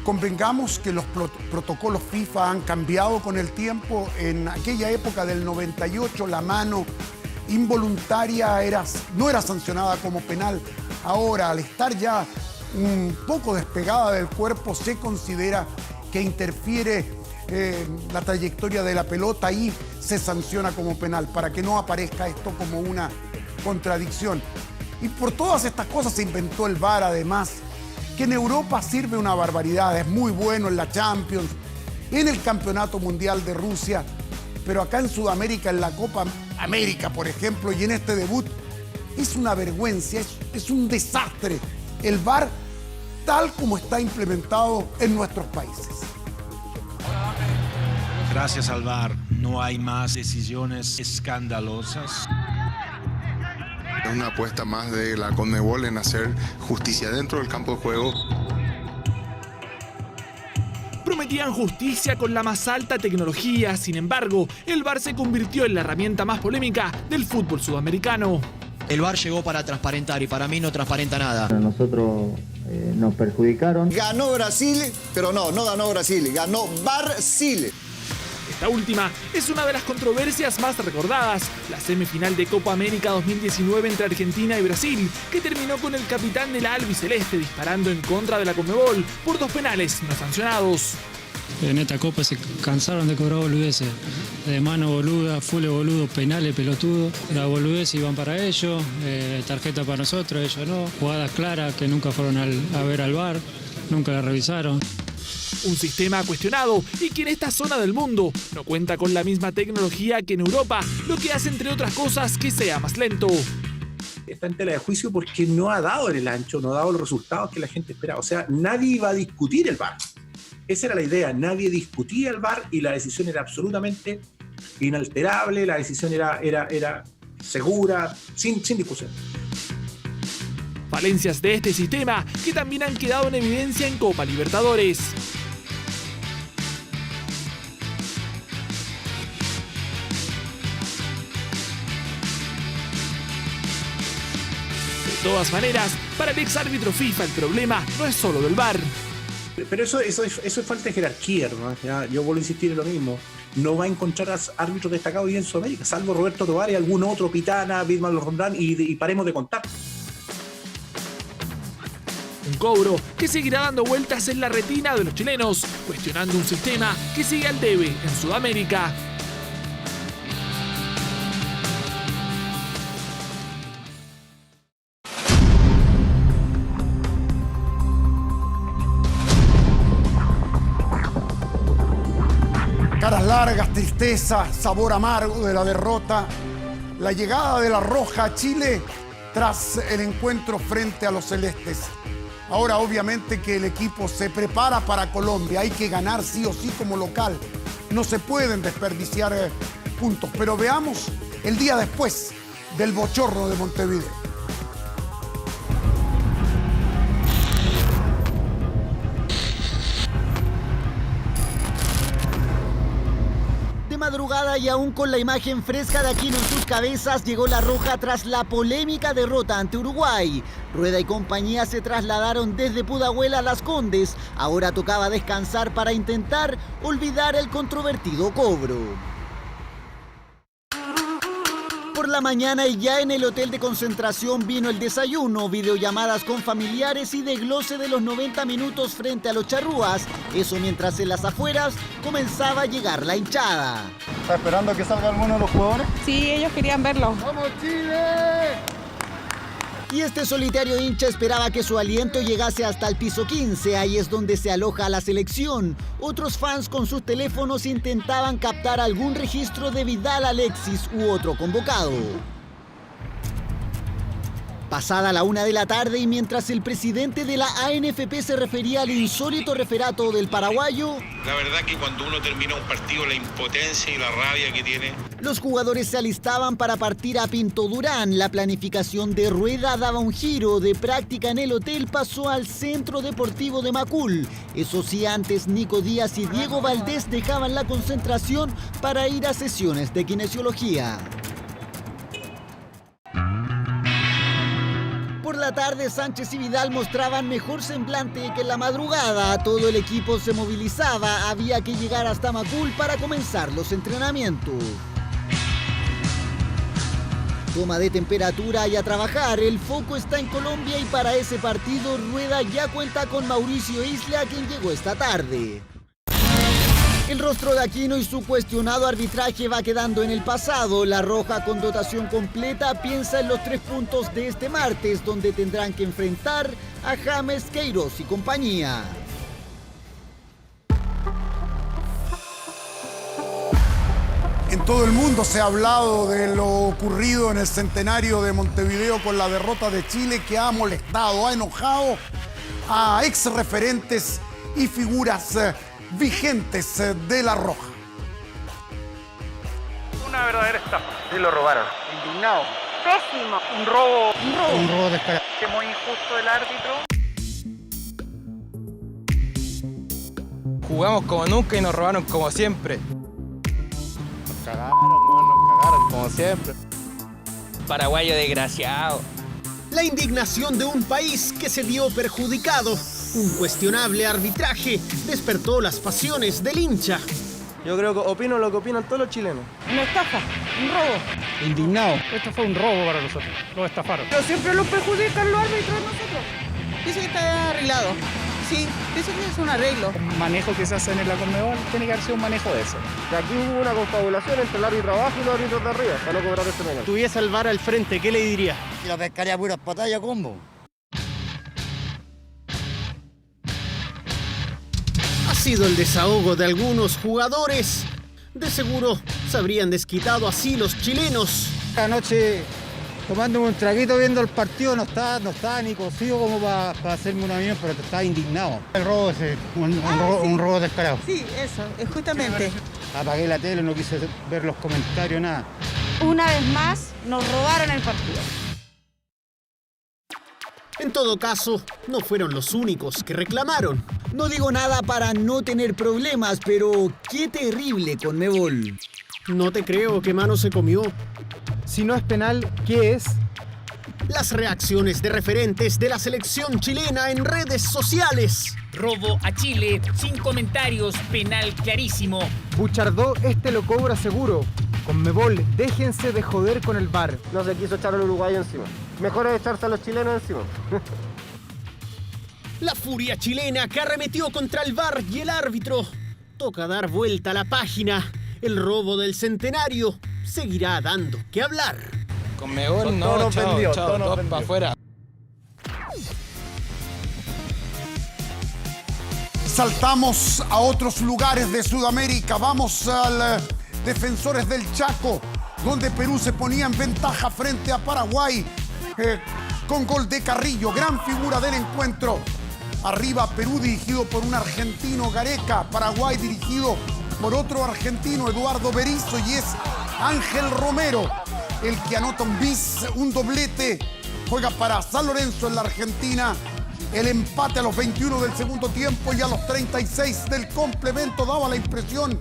Convengamos que los protocolos FIFA han cambiado con el tiempo. En aquella época del 98 la mano involuntaria no era sancionada como penal. Ahora, al estar ya un poco despegada del cuerpo, se considera que interfiere la trayectoria de la pelota y se sanciona como penal, para que no aparezca esto como una contradicción. Y por todas estas cosas se inventó el VAR, además, que en Europa sirve una barbaridad, es muy bueno en la Champions, en el Campeonato Mundial de Rusia, pero acá en Sudamérica, en la Copa América, por ejemplo, y en este debut, es una vergüenza, es un desastre el VAR tal como está implementado en nuestros países. Gracias al VAR no hay más decisiones escandalosas. Es una apuesta más de la Conmebol en hacer justicia dentro del campo de juego. Prometían justicia con la más alta tecnología, sin embargo, el VAR se convirtió en la herramienta más polémica del fútbol sudamericano. El VAR llegó para transparentar y para mí no transparenta nada. A nosotros nos perjudicaron. Ganó Brasil, pero no ganó Brasil, ganó Brasil. Esta última es una de las controversias más recordadas, la semifinal de Copa América 2019 entre Argentina y Brasil, que terminó con el capitán de la albiceleste disparando en contra de la Conmebol por 2 penales no sancionados. En esta copa se cansaron de cobrar boludeces, de mano boluda, full boludo, penales, pelotudo. La boludez iban para ellos, tarjeta para nosotros, ellos no. Jugadas claras que nunca fueron a ver al VAR, nunca la revisaron. Un sistema cuestionado y que en esta zona del mundo no cuenta con la misma tecnología que en Europa, lo que hace, entre otras cosas, que sea más lento. Está en tela de juicio porque no ha dado en el ancho, no ha dado los resultados que la gente esperaba. O sea, nadie iba a discutir el VAR. Esa era la idea, nadie discutía el VAR y la decisión era absolutamente inalterable, la decisión era segura, sin discusión. Falencias de este sistema que también han quedado en evidencia en Copa Libertadores. De todas maneras, para el exárbitro FIFA el problema no es solo del VAR. Pero eso es falta de jerarquía, ¿no? Ya, yo vuelvo a insistir en lo mismo. No va a encontrar árbitros destacados hoy en Sudamérica, salvo Roberto Tovar y algún otro, Pitana, Bismarck Rondán, y paremos de contar. Un cobro que seguirá dando vueltas en la retina de los chilenos, cuestionando un sistema que sigue al debe en Sudamérica. Caras largas, tristeza, sabor amargo de la derrota, la llegada de la Roja a Chile tras el encuentro frente a los celestes. Ahora obviamente que el equipo se prepara para Colombia, hay que ganar sí o sí como local, no se pueden desperdiciar puntos, pero veamos el día después del bochorno de Montevideo. Madrugada y aún con la imagen fresca de Aquino en sus cabezas, llegó la Roja tras la polémica derrota ante Uruguay. Rueda y compañía se trasladaron desde Pudahuel a Las Condes. Ahora tocaba descansar para intentar olvidar el controvertido cobro. Por la mañana y ya en el hotel de concentración vino el desayuno, videollamadas con familiares y desglose de los 90 minutos frente a los charrúas. Eso mientras en las afueras comenzaba a llegar la hinchada. ¿Está esperando que salga alguno de los jugadores? Sí, ellos querían verlo. ¡Vamos Chile! Y este solitario hincha esperaba que su aliento llegase hasta el piso 15, ahí es donde se aloja la selección. Otros fans con sus teléfonos intentaban captar algún registro de Vidal, Alexis u otro convocado. Pasada la 1 de la tarde y mientras el presidente de la ANFP se refería al insólito referato del paraguayo, la verdad que cuando uno termina un partido, la impotencia y la rabia que tiene. Los jugadores se alistaban para partir a Pinto Durán. La planificación de Rueda daba un giro. De práctica en el hotel pasó al Centro Deportivo de Macul. Eso sí, antes Nico Díaz y Diego Valdés dejaban la concentración para ir a sesiones de kinesiología. Por la tarde, Sánchez y Vidal mostraban mejor semblante que en la madrugada. Todo el equipo se movilizaba. Había que llegar hasta Macul para comenzar los entrenamientos. Toma de temperatura y a trabajar. El foco está en Colombia y para ese partido Rueda ya cuenta con Mauricio Isla, quien llegó esta tarde. El rostro de Aquino y su cuestionado arbitraje va quedando en el pasado. La Roja, con dotación completa, piensa en los 3 puntos de este martes, donde tendrán que enfrentar a James, Queiroz y compañía. En todo el mundo se ha hablado de lo ocurrido en el centenario de Montevideo con la derrota de Chile, que ha molestado, ha enojado a ex referentes y figuras vigentes de la Roja. Una verdadera estafa. Sí, lo robaron. Indignado. Pésimo. Un robo. Un robo descarado. Muy injusto el árbitro. Jugamos como nunca y nos robaron como siempre. Nos cagaron como siempre. Paraguayo desgraciado. La indignación de un país que se vio perjudicado. Un cuestionable arbitraje despertó las pasiones del hincha. Yo creo que opino lo que opinan todos los chilenos. Una estafa, un robo. Indignado. Esto fue un robo para nosotros. Los estafaron. Pero siempre los perjudican los árbitros a nosotros. Dice que está arreglado. Sí, dice que es un arreglo. El manejo que se hace en la Conmebol tiene que haber sido un manejo de eso. De aquí hubo una confabulación entre el árbitro abajo y los árbitros de arriba para no cobrar este penal. Tuviese al VAR al frente, ¿qué le diría? Y la pescaría puras patallas, combo. Ha sido el desahogo de algunos jugadores. De seguro se habrían desquitado así los chilenos. Anoche, tomándome un traguito viendo el partido, no estaba ni cocido como para hacerme una mierda, pero estaba indignado. El robo ese, un robo descarado. Sí, eso, es justamente. Apagué la tele, no quise ver los comentarios, nada. Una vez más, nos robaron el partido. En todo caso, no fueron los únicos que reclamaron. No digo nada para no tener problemas, pero qué terrible Conmebol. No te creo, ¿qué mano se comió? Si no es penal, ¿qué es? Las reacciones de referentes de la selección chilena en redes sociales. Robo a Chile, sin comentarios, penal clarísimo. Buchardó, lo cobra seguro. Conmebol, déjense de joder con el VAR. No se quiso echar al uruguayo encima. Mejor es echarse a los chilenos encima. La furia chilena que arremetió contra el VAR y el árbitro. Toca dar vuelta a la página. El robo del centenario seguirá dando que hablar. Conmebol no, chao, para afuera. Saltamos a otros lugares de Sudamérica. Vamos al Defensores del Chaco, donde Perú se ponía en ventaja frente a Paraguay con gol de Carrillo, gran figura del encuentro. Arriba Perú dirigido por un argentino, Gareca. Paraguay dirigido por otro argentino, Eduardo Berizzo, y es Ángel Romero el que anota un doblete. Juega para San Lorenzo en la Argentina. El empate a los 21 del segundo tiempo y a los 36 del complemento daba la impresión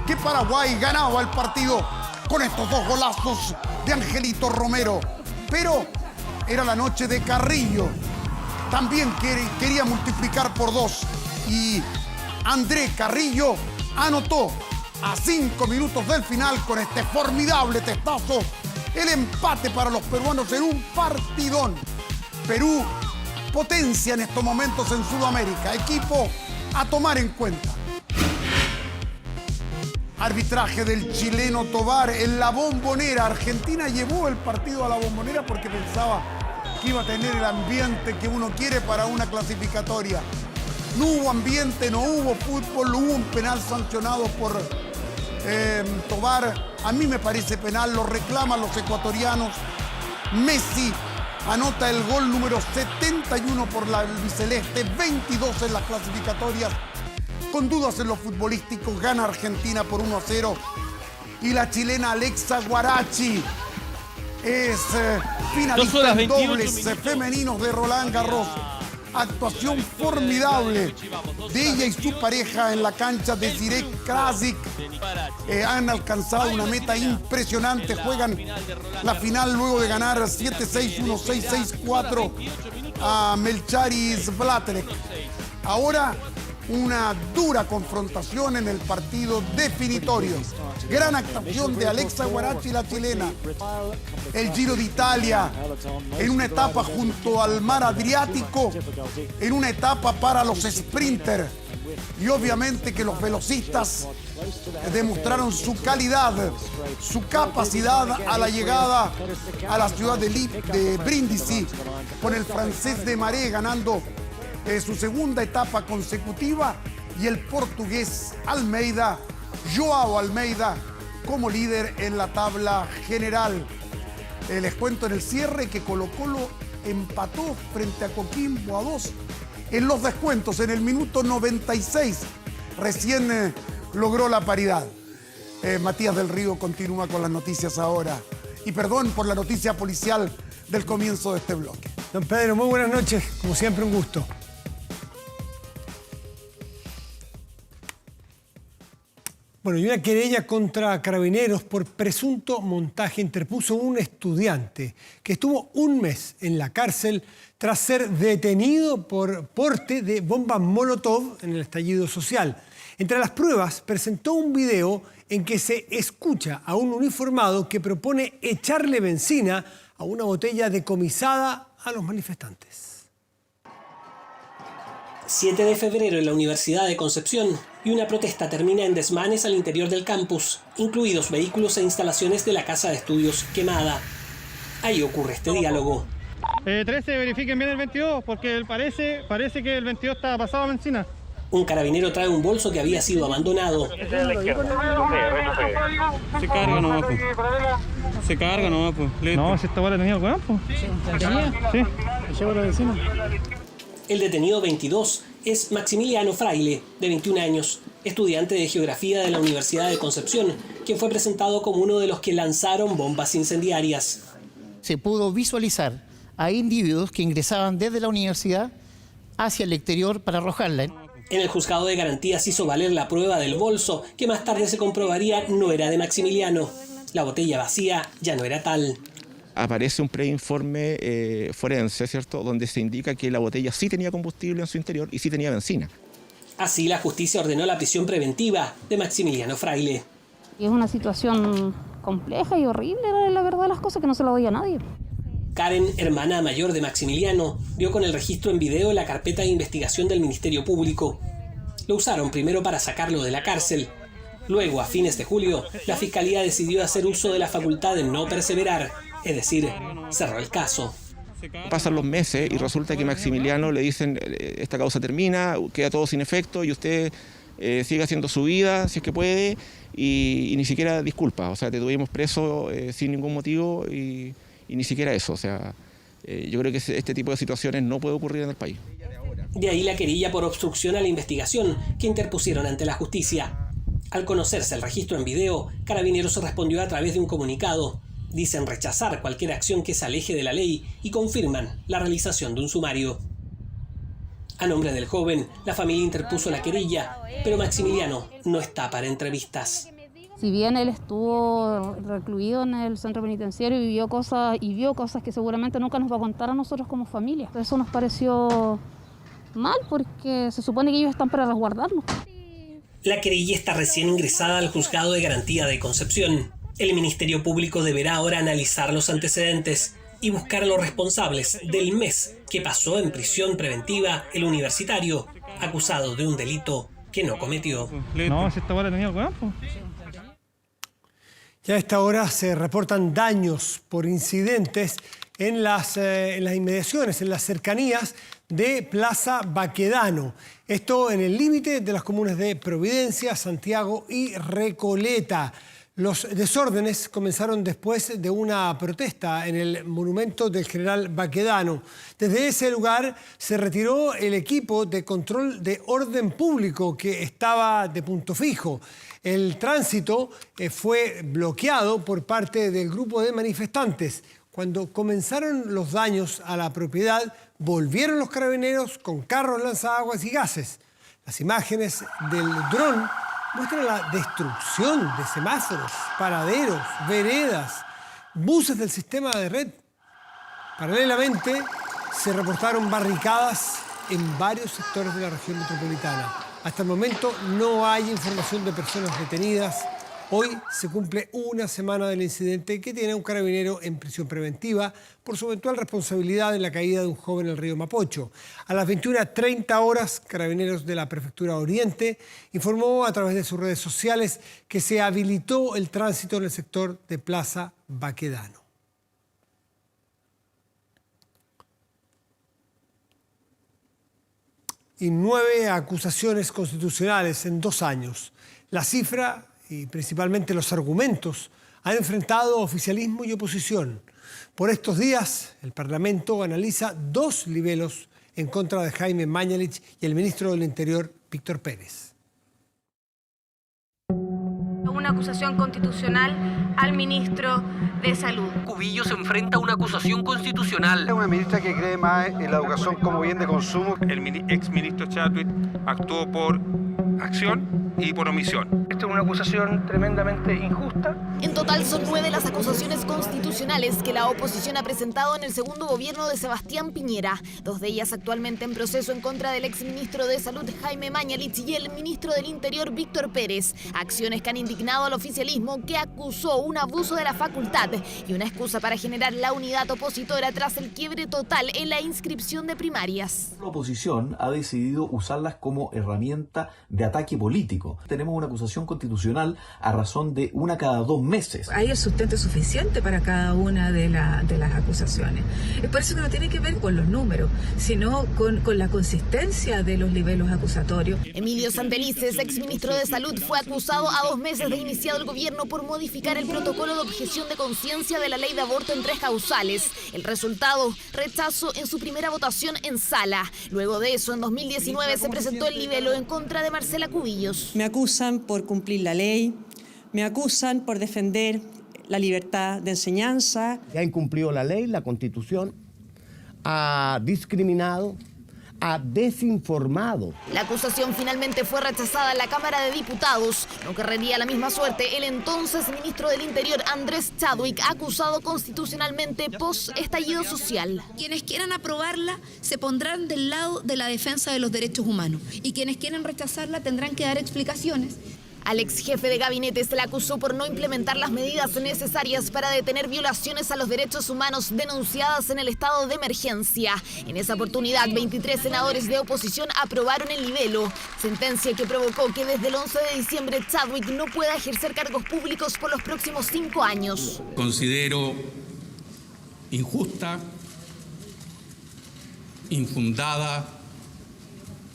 que Paraguay ganaba el partido con estos 2 golazos de Angelito Romero. Pero era la noche de Carrillo. También quería multiplicar por 2. Y André Carrillo anotó a 5 minutos del final con este formidable testazo el empate para los peruanos en un partidón. Perú, potencia en estos momentos en Sudamérica. Equipo a tomar en cuenta. Arbitraje del chileno Tobar en la Bombonera. Argentina llevó el partido a la Bombonera porque pensaba que iba a tener el ambiente que uno quiere para una clasificatoria. No hubo ambiente, no hubo fútbol, hubo un penal sancionado por Tobar. A mí me parece penal, lo reclaman los ecuatorianos. Messi anota el gol número 71 por la albiceleste, 22 en las clasificatorias. Con dudas en lo futbolístico, gana Argentina por 1-0. Y la chilena Alexa Guarachi es finalista en dobles femeninos de Roland Garros. Actuación formidable de ella y su pareja en la cancha de Zirek Krasic. Han alcanzado una meta impresionante. Juegan la final luego de ganar 7-6, 1-6, 6-4 a Melcharis Blaterek. Ahora una dura confrontación en el partido definitorio. Gran actuación de Alexa Guarachi, la chilena. El Giro de Italia en una etapa junto al mar Adriático, en una etapa para los sprinters. Y obviamente que los velocistas demostraron su calidad, su capacidad a la llegada a la ciudad de Brindisi, con el francés de Maré ganando su segunda etapa consecutiva y el portugués Almeida, Joao Almeida, como líder en la tabla general. Les cuento en el cierre que Colo-Colo empató frente a Coquimbo a 2 en los descuentos en el minuto 96. Recién logró la paridad. Matías del Río continúa con las noticias ahora. Y perdón por la noticia policial del comienzo de este bloque. Don Pedro, muy buenas noches. Como siempre, un gusto. Bueno, y una querella contra Carabineros por presunto montaje interpuso un estudiante que estuvo un mes en la cárcel tras ser detenido por porte de bombas Molotov en el estallido social. Entre las pruebas, presentó un video en que se escucha a un uniformado que propone echarle benzina a una botella decomisada a los manifestantes. 7 de febrero en la Universidad de Concepción y una protesta termina en desmanes al interior del campus, incluidos vehículos e instalaciones de la Casa de Estudios quemada. Ahí ocurre este diálogo. 13, verifiquen bien el 22, porque parece que el 22 está pasado a benzina. Un carabinero trae un bolso que había sido abandonado. Se carga nomás, pues. Se carga nomás, pues. No, si esta bola tenía algo, pues. ¿La tenía? Sí. Llevo la benzina. El detenido 22 es Maximiliano Fraile, de 21 años, estudiante de Geografía de la Universidad de Concepción, quien fue presentado como uno de los que lanzaron bombas incendiarias. Se pudo visualizar a individuos que ingresaban desde la universidad hacia el exterior para arrojarla. En el juzgado de garantías hizo valer la prueba del bolso, que más tarde se comprobaría no era de Maximiliano. La botella vacía ya no era tal. Aparece un preinforme forense, ¿cierto?, donde se indica que la botella sí tenía combustible en su interior y sí tenía benzina. Así, la justicia ordenó la prisión preventiva de Maximiliano Fraile. Es una situación compleja y horrible, la verdad de las cosas, que no se la doy a nadie. Karen, hermana mayor de Maximiliano, dio con el registro en video en la carpeta de investigación del Ministerio Público. Lo usaron primero para sacarlo de la cárcel. Luego, a fines de julio, la Fiscalía decidió hacer uso de la facultad de no perseverar, es decir, cerró el caso. Pasan los meses y resulta que Maximiliano le dicen esta causa termina, queda todo sin efecto y usted sigue haciendo su vida si es que puede y ni siquiera disculpa. O sea, te tuvimos preso sin ningún motivo y ni siquiera eso. O sea, yo creo que este tipo de situaciones no puede ocurrir en el país. De ahí la querella por obstrucción a la investigación que interpusieron ante la justicia. Al conocerse el registro en video, Carabineros respondió a través de un comunicado. Dicen rechazar cualquier acción que se aleje de la ley y confirman la realización de un sumario. A nombre del joven, la familia interpuso la querella, pero Maximiliano no está para entrevistas. Si bien él estuvo recluido en el centro penitenciario y vio cosas que seguramente nunca nos va a contar a nosotros como familia. Eso nos pareció mal porque se supone que ellos están para resguardarnos. La querella está recién ingresada al Juzgado de Garantía de Concepción. El Ministerio Público deberá ahora analizar los antecedentes y buscar a los responsables del mes que pasó en prisión preventiva el universitario, acusado de un delito que no cometió. No, si esta bola tenía algo, pues. Ya a esta hora se reportan daños por incidentes en las inmediaciones, en las cercanías de Plaza Baquedano. Esto en el límite de las comunas de Providencia, Santiago y Recoleta. Los desórdenes comenzaron después de una protesta en el monumento del general Baquedano. Desde ese lugar se retiró el equipo de control de orden público que estaba de punto fijo. El tránsito fue bloqueado por parte del grupo de manifestantes. Cuando comenzaron los daños a la propiedad, volvieron los carabineros con carros lanzaguas y gases. Las imágenes del dron muestran la destrucción de semáforos, paraderos, veredas, buses del sistema de red. Paralelamente, se reportaron barricadas en varios sectores de la región metropolitana. Hasta el momento no hay información de personas detenidas. Hoy se cumple una semana del incidente que tiene a un carabinero en prisión preventiva por su eventual responsabilidad en la caída de un joven en el río Mapocho. A las 21:30 horas, Carabineros de la Prefectura Oriente informó a través de sus redes sociales que se habilitó el tránsito en el sector de Plaza Baquedano. Y 9 acusaciones constitucionales en 2 años. La cifra y principalmente los argumentos han enfrentado oficialismo y oposición. Por estos días, el Parlamento analiza 2 libelos en contra de Jaime Mañalich y el ministro del Interior, Víctor Pérez. Una acusación constitucional al ministro de Salud. Cubillos enfrenta una acusación constitucional. Es una ministra que cree más en la educación como bien de consumo. El exministro Chadwick actuó por acción y por omisión. Esta es una acusación tremendamente injusta. En total son 9 las acusaciones constitucionales que la oposición ha presentado en el segundo gobierno de Sebastián Piñera. 2 de ellas actualmente en proceso en contra del exministro de Salud Jaime Mañalich y el ministro del Interior Víctor Pérez. Acciones que han indignado al oficialismo, que acusó un abuso de la facultad y una excusa para generar la unidad opositora tras el quiebre total en la inscripción de primarias. La oposición ha decidido usarlas como herramienta de ataque político. Tenemos una acusación constitucional a razón de 1 cada 2 meses. Hay el sustento suficiente para cada una de las acusaciones. Es por eso que no tiene que ver con los números, sino con la consistencia de los libelos acusatorios. Emilio Santelices, exministro de Salud, fue acusado a 2 meses de iniciado el gobierno por modificar el protocolo de objeción de conciencia de la ley de aborto en 3 causales. El resultado, rechazo en su primera votación en sala. Luego de eso, en 2019 se presentó el libelo en contra de Marcela Cubillos. Me acusan por cumplir la ley, me acusan por defender la libertad de enseñanza. Ha incumplido la ley, la Constitución, ha discriminado, ha desinformado. La acusación finalmente fue rechazada en la Cámara de Diputados. No correría la misma suerte el entonces ministro del Interior, Andrés Chadwick, acusado constitucionalmente post-estallido social. Quienes quieran aprobarla se pondrán del lado de la defensa de los derechos humanos y quienes quieran rechazarla tendrán que dar explicaciones. Al ex jefe de gabinete se le acusó por no implementar las medidas necesarias para detener violaciones a los derechos humanos denunciadas en el estado de emergencia. En esa oportunidad, 23 senadores de oposición aprobaron el libelo, sentencia que provocó que desde el 11 de diciembre Chadwick no pueda ejercer cargos públicos por los próximos 5 años. Considero injusta, infundada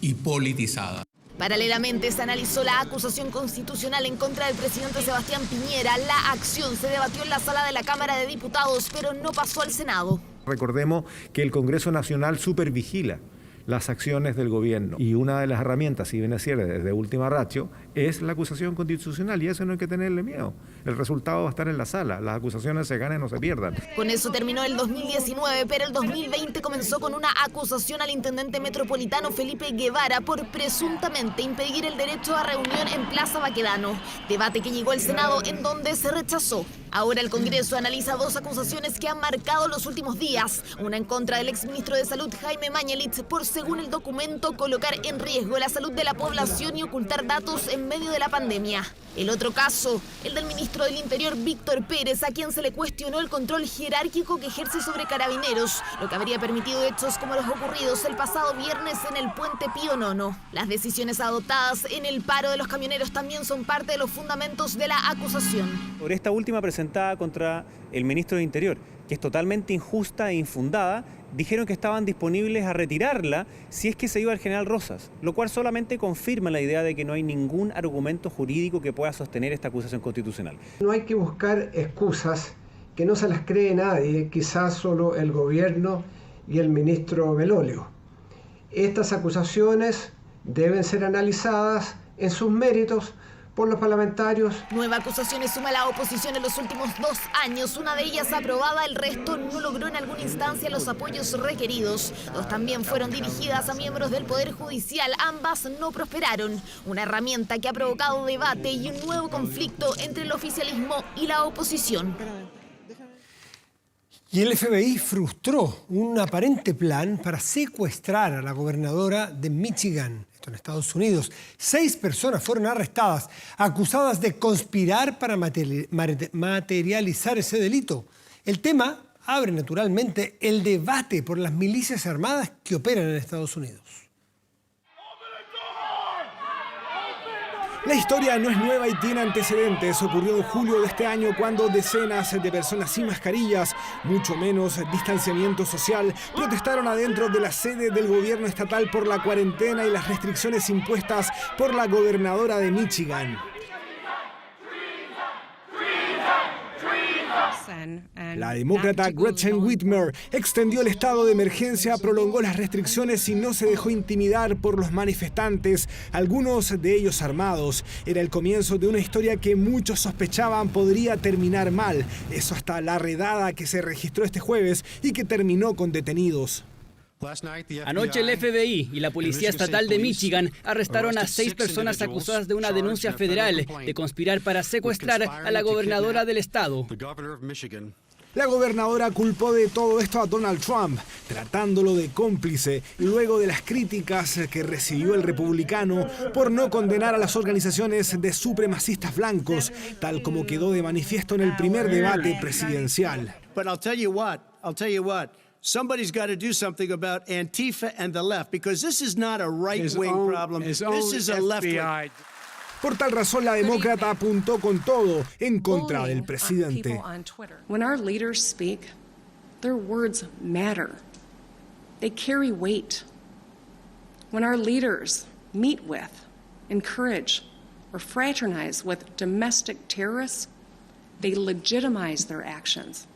y politizada. Paralelamente se analizó la acusación constitucional en contra del presidente Sebastián Piñera. La acción se debatió en la sala de la Cámara de Diputados, pero no pasó al Senado. Recordemos que el Congreso Nacional supervigila las acciones del gobierno y una de las herramientas, si bien es cierto, desde última ratio, es la acusación constitucional y eso no hay que tenerle miedo. El resultado va a estar en la sala, las acusaciones se ganan o se pierdan. Con eso terminó el 2019, pero el 2020 comenzó con una acusación al intendente metropolitano Felipe Guevara por presuntamente impedir el derecho a reunión en Plaza Baquedano. Debate que llegó al Senado en donde se rechazó. Ahora el Congreso analiza 2 acusaciones que han marcado los últimos días. Una en contra del exministro de Salud Jaime Mañalich por según el documento, colocar en riesgo la salud de la población y ocultar datos en medio de la pandemia. El otro caso, el del ministro del Interior, Víctor Pérez, a quien se le cuestionó el control jerárquico que ejerce sobre Carabineros, lo que habría permitido hechos como los ocurridos el pasado viernes en el Puente Pío IX. Las decisiones adoptadas en el paro de los camioneros también son parte de los fundamentos de la acusación. Por esta última presentada contra el ministro del Interior, que es totalmente injusta e infundada, dijeron que estaban disponibles a retirarla si es que se iba al general Rosas, lo cual solamente confirma la idea de que no hay ningún argumento jurídico que pueda sostener esta acusación constitucional. No hay que buscar excusas que no se las cree nadie, quizás solo el gobierno y el ministro Belolio. Estas acusaciones deben ser analizadas en sus méritos por los parlamentarios. 9 acusaciones suma la oposición en los últimos 2 años, una de ellas aprobada, el resto no logró en alguna instancia los apoyos requeridos. 2 también fueron dirigidas a miembros del Poder Judicial, ambas no prosperaron. Una herramienta que ha provocado debate y un nuevo conflicto entre el oficialismo y la oposición. Y el FBI frustró un aparente plan para secuestrar a la gobernadora de Michigan, esto en Estados Unidos. 6 personas fueron arrestadas, acusadas de conspirar para materializar ese delito. El tema abre naturalmente el debate por las milicias armadas que operan en Estados Unidos. La historia no es nueva y tiene antecedentes. Ocurrió en julio de este año cuando decenas de personas sin mascarillas, mucho menos distanciamiento social, protestaron adentro de la sede del gobierno estatal por la cuarentena y las restricciones impuestas por la gobernadora de Michigan. La demócrata Gretchen Whitmer extendió el estado de emergencia, prolongó las restricciones y no se dejó intimidar por los manifestantes, algunos de ellos armados. Era el comienzo de una historia que muchos sospechaban podría terminar mal. Eso hasta la redada que se registró este jueves y que terminó con detenidos. Anoche el FBI y la Policía Estatal de Michigan arrestaron a 6 personas acusadas de una denuncia federal de conspirar para secuestrar a la gobernadora del estado. La gobernadora culpó de todo esto a Donald Trump, tratándolo de cómplice, luego de las críticas que recibió el republicano por no condenar a las organizaciones de supremacistas blancos, tal como quedó de manifiesto en el primer debate presidencial. Somebody's got to do something about Antifa and the left, because this is not a right-wing problem. This is a left-wing. Por tal razón, la demócrata apuntó con todo en contra del presidente. When our leaders speak, their words matter. They carry weight. When our leaders meet with, encourage, or fraternize with domestic terrorists, they legitimize their actions,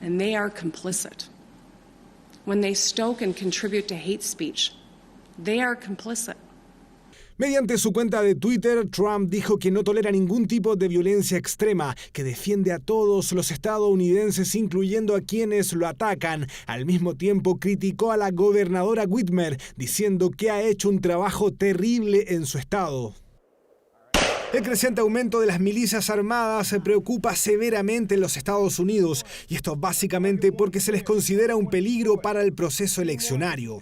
and they are complicit. When they stoke and contribute to hate speech, they are complicit. Mediante su cuenta de Twitter, Trump dijo que no tolera ningún tipo de violencia extrema, que defiende a todos los estadounidenses, incluyendo a quienes lo atacan. Al mismo tiempo, criticó a la gobernadora Whitmer, diciendo que ha hecho un trabajo terrible en su estado. El creciente aumento de las milicias armadas se preocupa severamente en los Estados Unidos, y esto básicamente porque se les considera un peligro para el proceso eleccionario.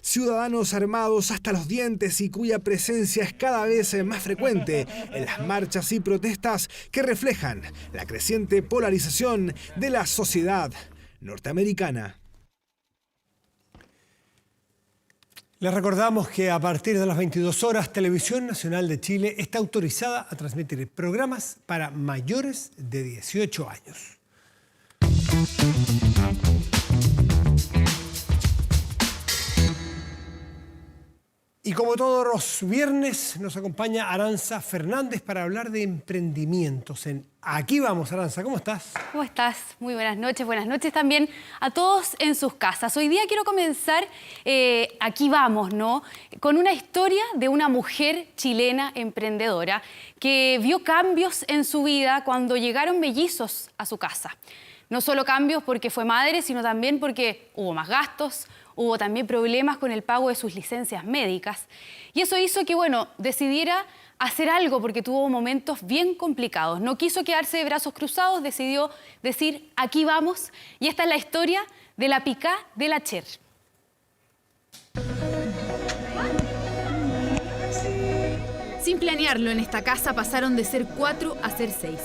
Ciudadanos armados hasta los dientes y cuya presencia es cada vez más frecuente en las marchas y protestas que reflejan la creciente polarización de la sociedad norteamericana. Les recordamos que a partir de las 22 horas, Televisión Nacional de Chile está autorizada a transmitir programas para mayores de 18 años. Y como todos los viernes, nos acompaña Aranza Fernández para hablar de emprendimientos en Aquí Vamos. Aranza, ¿cómo estás? ¿Cómo estás? Muy buenas noches también a todos en sus casas. Hoy día quiero comenzar, Aquí Vamos, ¿no? Con una historia de una mujer chilena emprendedora que vio cambios en su vida cuando llegaron mellizos a su casa. No solo cambios porque fue madre, sino también porque hubo más gastos, hubo también problemas con el pago de sus licencias médicas. Y eso hizo que, decidiera hacer algo porque tuvo momentos bien complicados. No quiso quedarse de brazos cruzados, decidió decir, aquí vamos. Y esta es la historia de la picá de la Cher. Sin planearlo, en esta casa pasaron de ser 4 a ser 6.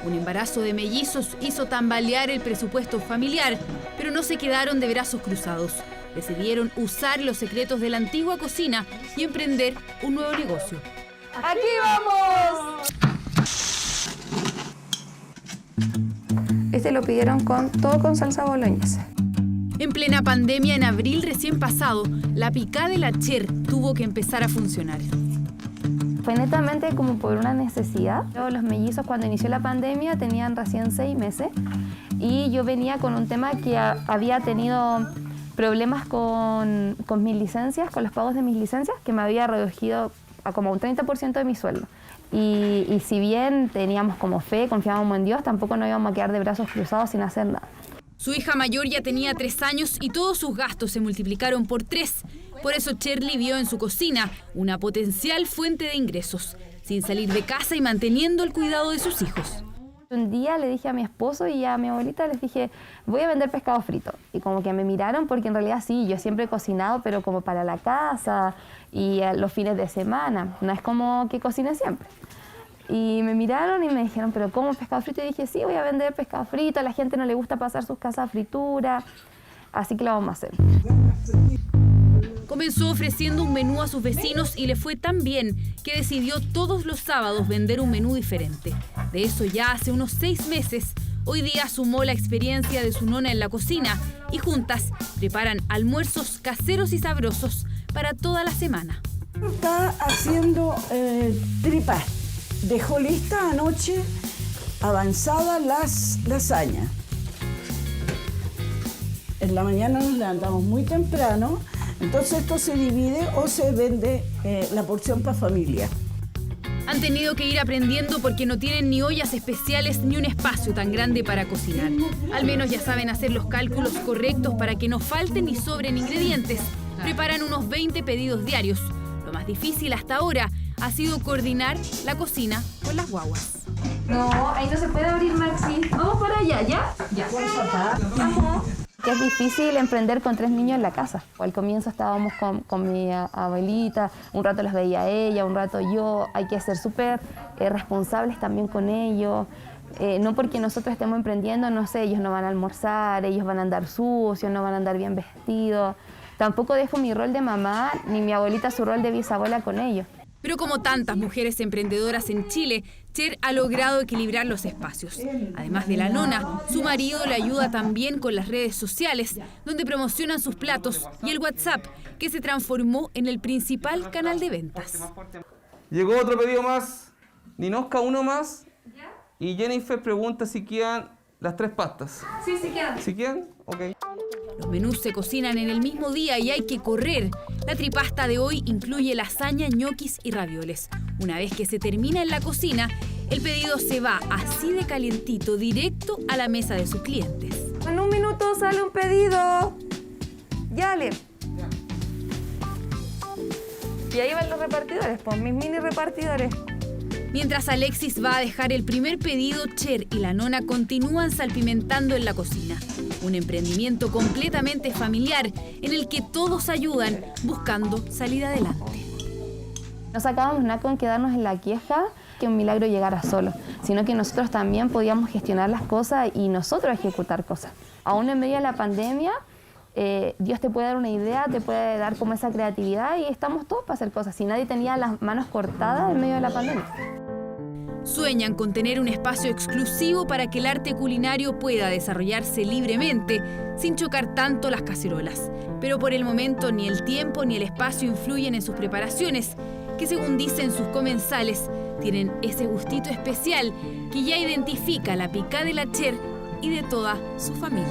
Un embarazo de mellizos hizo tambalear el presupuesto familiar, pero no se quedaron de brazos cruzados. Decidieron usar los secretos de la antigua cocina y emprender un nuevo negocio. ¡Aquí vamos! Este lo pidieron todo con salsa boloñesa. En plena pandemia, en abril recién pasado, la picá de la Cher tuvo que empezar a funcionar. Fue netamente como por una necesidad. Los mellizos cuando inició la pandemia tenían recién 6 meses y yo venía con un tema que había tenido problemas con mis licencias, con los pagos de mis licencias, que me había reducido a como un 30% de mi sueldo. Y si bien teníamos como fe, confiábamos en Dios, tampoco nos íbamos a quedar de brazos cruzados sin hacer nada. Su hija mayor ya tenía 3 años y todos sus gastos se multiplicaron por 3. Por eso Cherly vio en su cocina una potencial fuente de ingresos, sin salir de casa y manteniendo el cuidado de sus hijos. Un día le dije a mi esposo y a mi abuelita, les dije, voy a vender pescado frito. Y como que me miraron porque en realidad sí, yo siempre he cocinado, pero como para la casa y los fines de semana. No es como que cocine siempre. Y me miraron y me dijeron, ¿pero cómo pescado frito? Y dije, sí, voy a vender pescado frito, a la gente no le gusta pasar sus casas a fritura, así que lo vamos a hacer. Comenzó ofreciendo un menú a sus vecinos y le fue tan bien que decidió todos los sábados vender un menú diferente. De eso ya hace unos 6 meses. Hoy día sumó la experiencia de su nona en la cocina y juntas preparan almuerzos caseros y sabrosos para toda la semana. Está haciendo tripas. Dejó lista anoche avanzadas las lasañas. En la mañana nos levantamos muy temprano, entonces esto se divide o se vende la porción para familia. Han tenido que ir aprendiendo porque no tienen ni ollas especiales ni un espacio tan grande para cocinar. Al menos ya saben hacer los cálculos correctos para que no falten ni sobren ingredientes. Preparan unos 20 pedidos diarios. Lo más difícil hasta ahora ha sido coordinar la cocina con las guaguas. No, ahí no se puede abrir, Maxi. Vamos para allá, ¿ya? Ya. Vamos. Que es difícil emprender con 3 niños en la casa. Al comienzo estábamos con mi abuelita, un rato los veía ella, un rato yo. Hay que ser súper responsables también con ellos. No porque nosotros estemos emprendiendo, no sé, ellos no van a almorzar, ellos van a andar sucios, no van a andar bien vestidos. Tampoco dejo mi rol de mamá, ni mi abuelita su rol de bisabuela con ellos. Pero como tantas mujeres emprendedoras en Chile, Cher ha logrado equilibrar los espacios. Además de la nona, su marido le ayuda también con las redes sociales, donde promocionan sus platos, y el WhatsApp, que se transformó en el principal canal de ventas. Llegó otro pedido más, Ninosca uno más, y Jennifer pregunta si quedan las 3 pastas. Sí, sí quedan. ¿Sí quedan? Ok. Los menús se cocinan en el mismo día y hay que correr. La tripasta de hoy incluye lasaña, ñoquis y ravioles. Una vez que se termina en la cocina, el pedido se va así de calientito directo a la mesa de sus clientes. En un minuto sale un pedido. Ya, Ale. Y ahí van los repartidores, pues mis mini repartidores. Mientras Alexis va a dejar el primer pedido, Cher y la nona continúan salpimentando en la cocina. Un emprendimiento completamente familiar en el que todos ayudan buscando salir adelante. No sacábamos nada con quedarnos en la queja que un milagro llegara solo, sino que nosotros también podíamos gestionar las cosas y nosotros ejecutar cosas. Aún en medio de la pandemia, Dios te puede dar una idea, te puede dar como esa creatividad y estamos todos para hacer cosas. Si nadie tenía las manos cortadas en medio de la pandemia. Sueñan con tener un espacio exclusivo para que el arte culinario pueda desarrollarse libremente, sin chocar tanto las cacerolas. Pero por el momento ni el tiempo ni el espacio influyen en sus preparaciones, que según dicen sus comensales, tienen ese gustito especial que ya identifica la picá de la Cher y de toda su familia.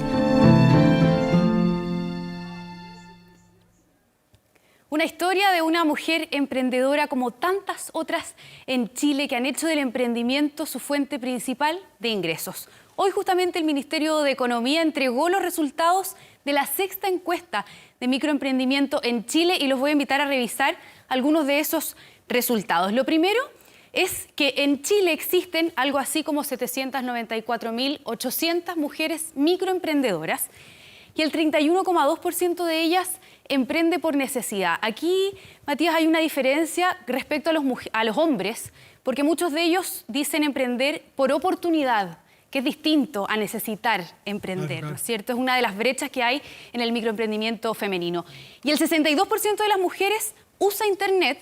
Una historia de una mujer emprendedora como tantas otras en Chile que han hecho del emprendimiento su fuente principal de ingresos. Hoy justamente el Ministerio de Economía entregó los resultados de la 6ª encuesta de microemprendimiento en Chile y los voy a invitar a revisar algunos de esos resultados. Lo primero, es que en Chile existen algo así como 794.800 mujeres microemprendedoras y el 31,2% de ellas emprende por necesidad. Aquí, Matías, hay una diferencia respecto a los hombres, porque muchos de ellos dicen emprender por oportunidad, que es distinto a necesitar emprender, ¿no es cierto? Es una de las brechas que hay en el microemprendimiento femenino. Y el 62% de las mujeres usa Internet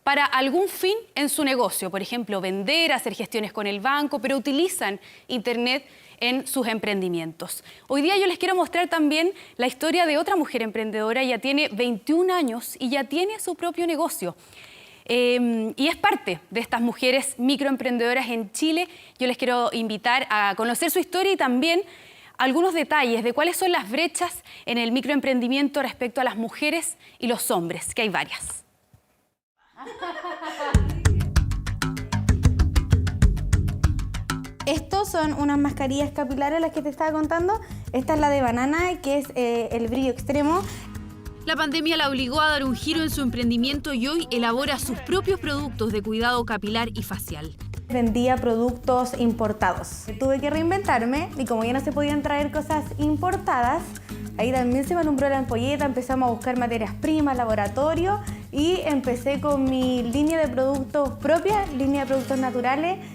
para algún fin en su negocio, por ejemplo, vender, hacer gestiones con el banco, pero utilizan Internet en sus emprendimientos. Hoy día yo les quiero mostrar también la historia de otra mujer emprendedora. Ella tiene 21 años y ya tiene su propio negocio. Y es parte de estas mujeres microemprendedoras en Chile. Yo les quiero invitar a conocer su historia y también algunos detalles de cuáles son las brechas en el microemprendimiento respecto a las mujeres y los hombres, que hay varias. Estos son unas mascarillas capilares, las que te estaba contando. Esta es la de banana, que es el brillo extremo. La pandemia la obligó a dar un giro en su emprendimiento y hoy elabora sus propios productos de cuidado capilar y facial. Vendía productos importados. Tuve que reinventarme y como ya no se podían traer cosas importadas, ahí también se me alumbró la ampolleta, empezamos a buscar materias primas, laboratorio y empecé con mi línea de productos propias, línea de productos naturales.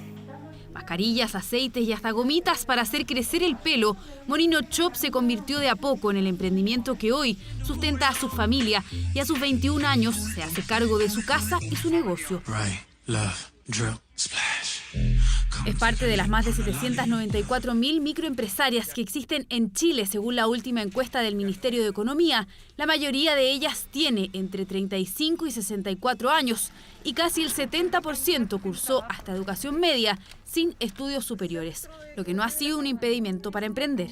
Mascarillas, aceites y hasta gomitas para hacer crecer el pelo, Morino Shop se convirtió de a poco en el emprendimiento que hoy sustenta a su familia y a sus 21 años se hace cargo de su casa y su negocio. Es parte de las más de 794.000 microempresarias que existen en Chile, según la última encuesta del Ministerio de Economía. La mayoría de ellas tiene entre 35 y 64 años y casi el 70% cursó hasta educación media sin estudios superiores, lo que no ha sido un impedimento para emprender.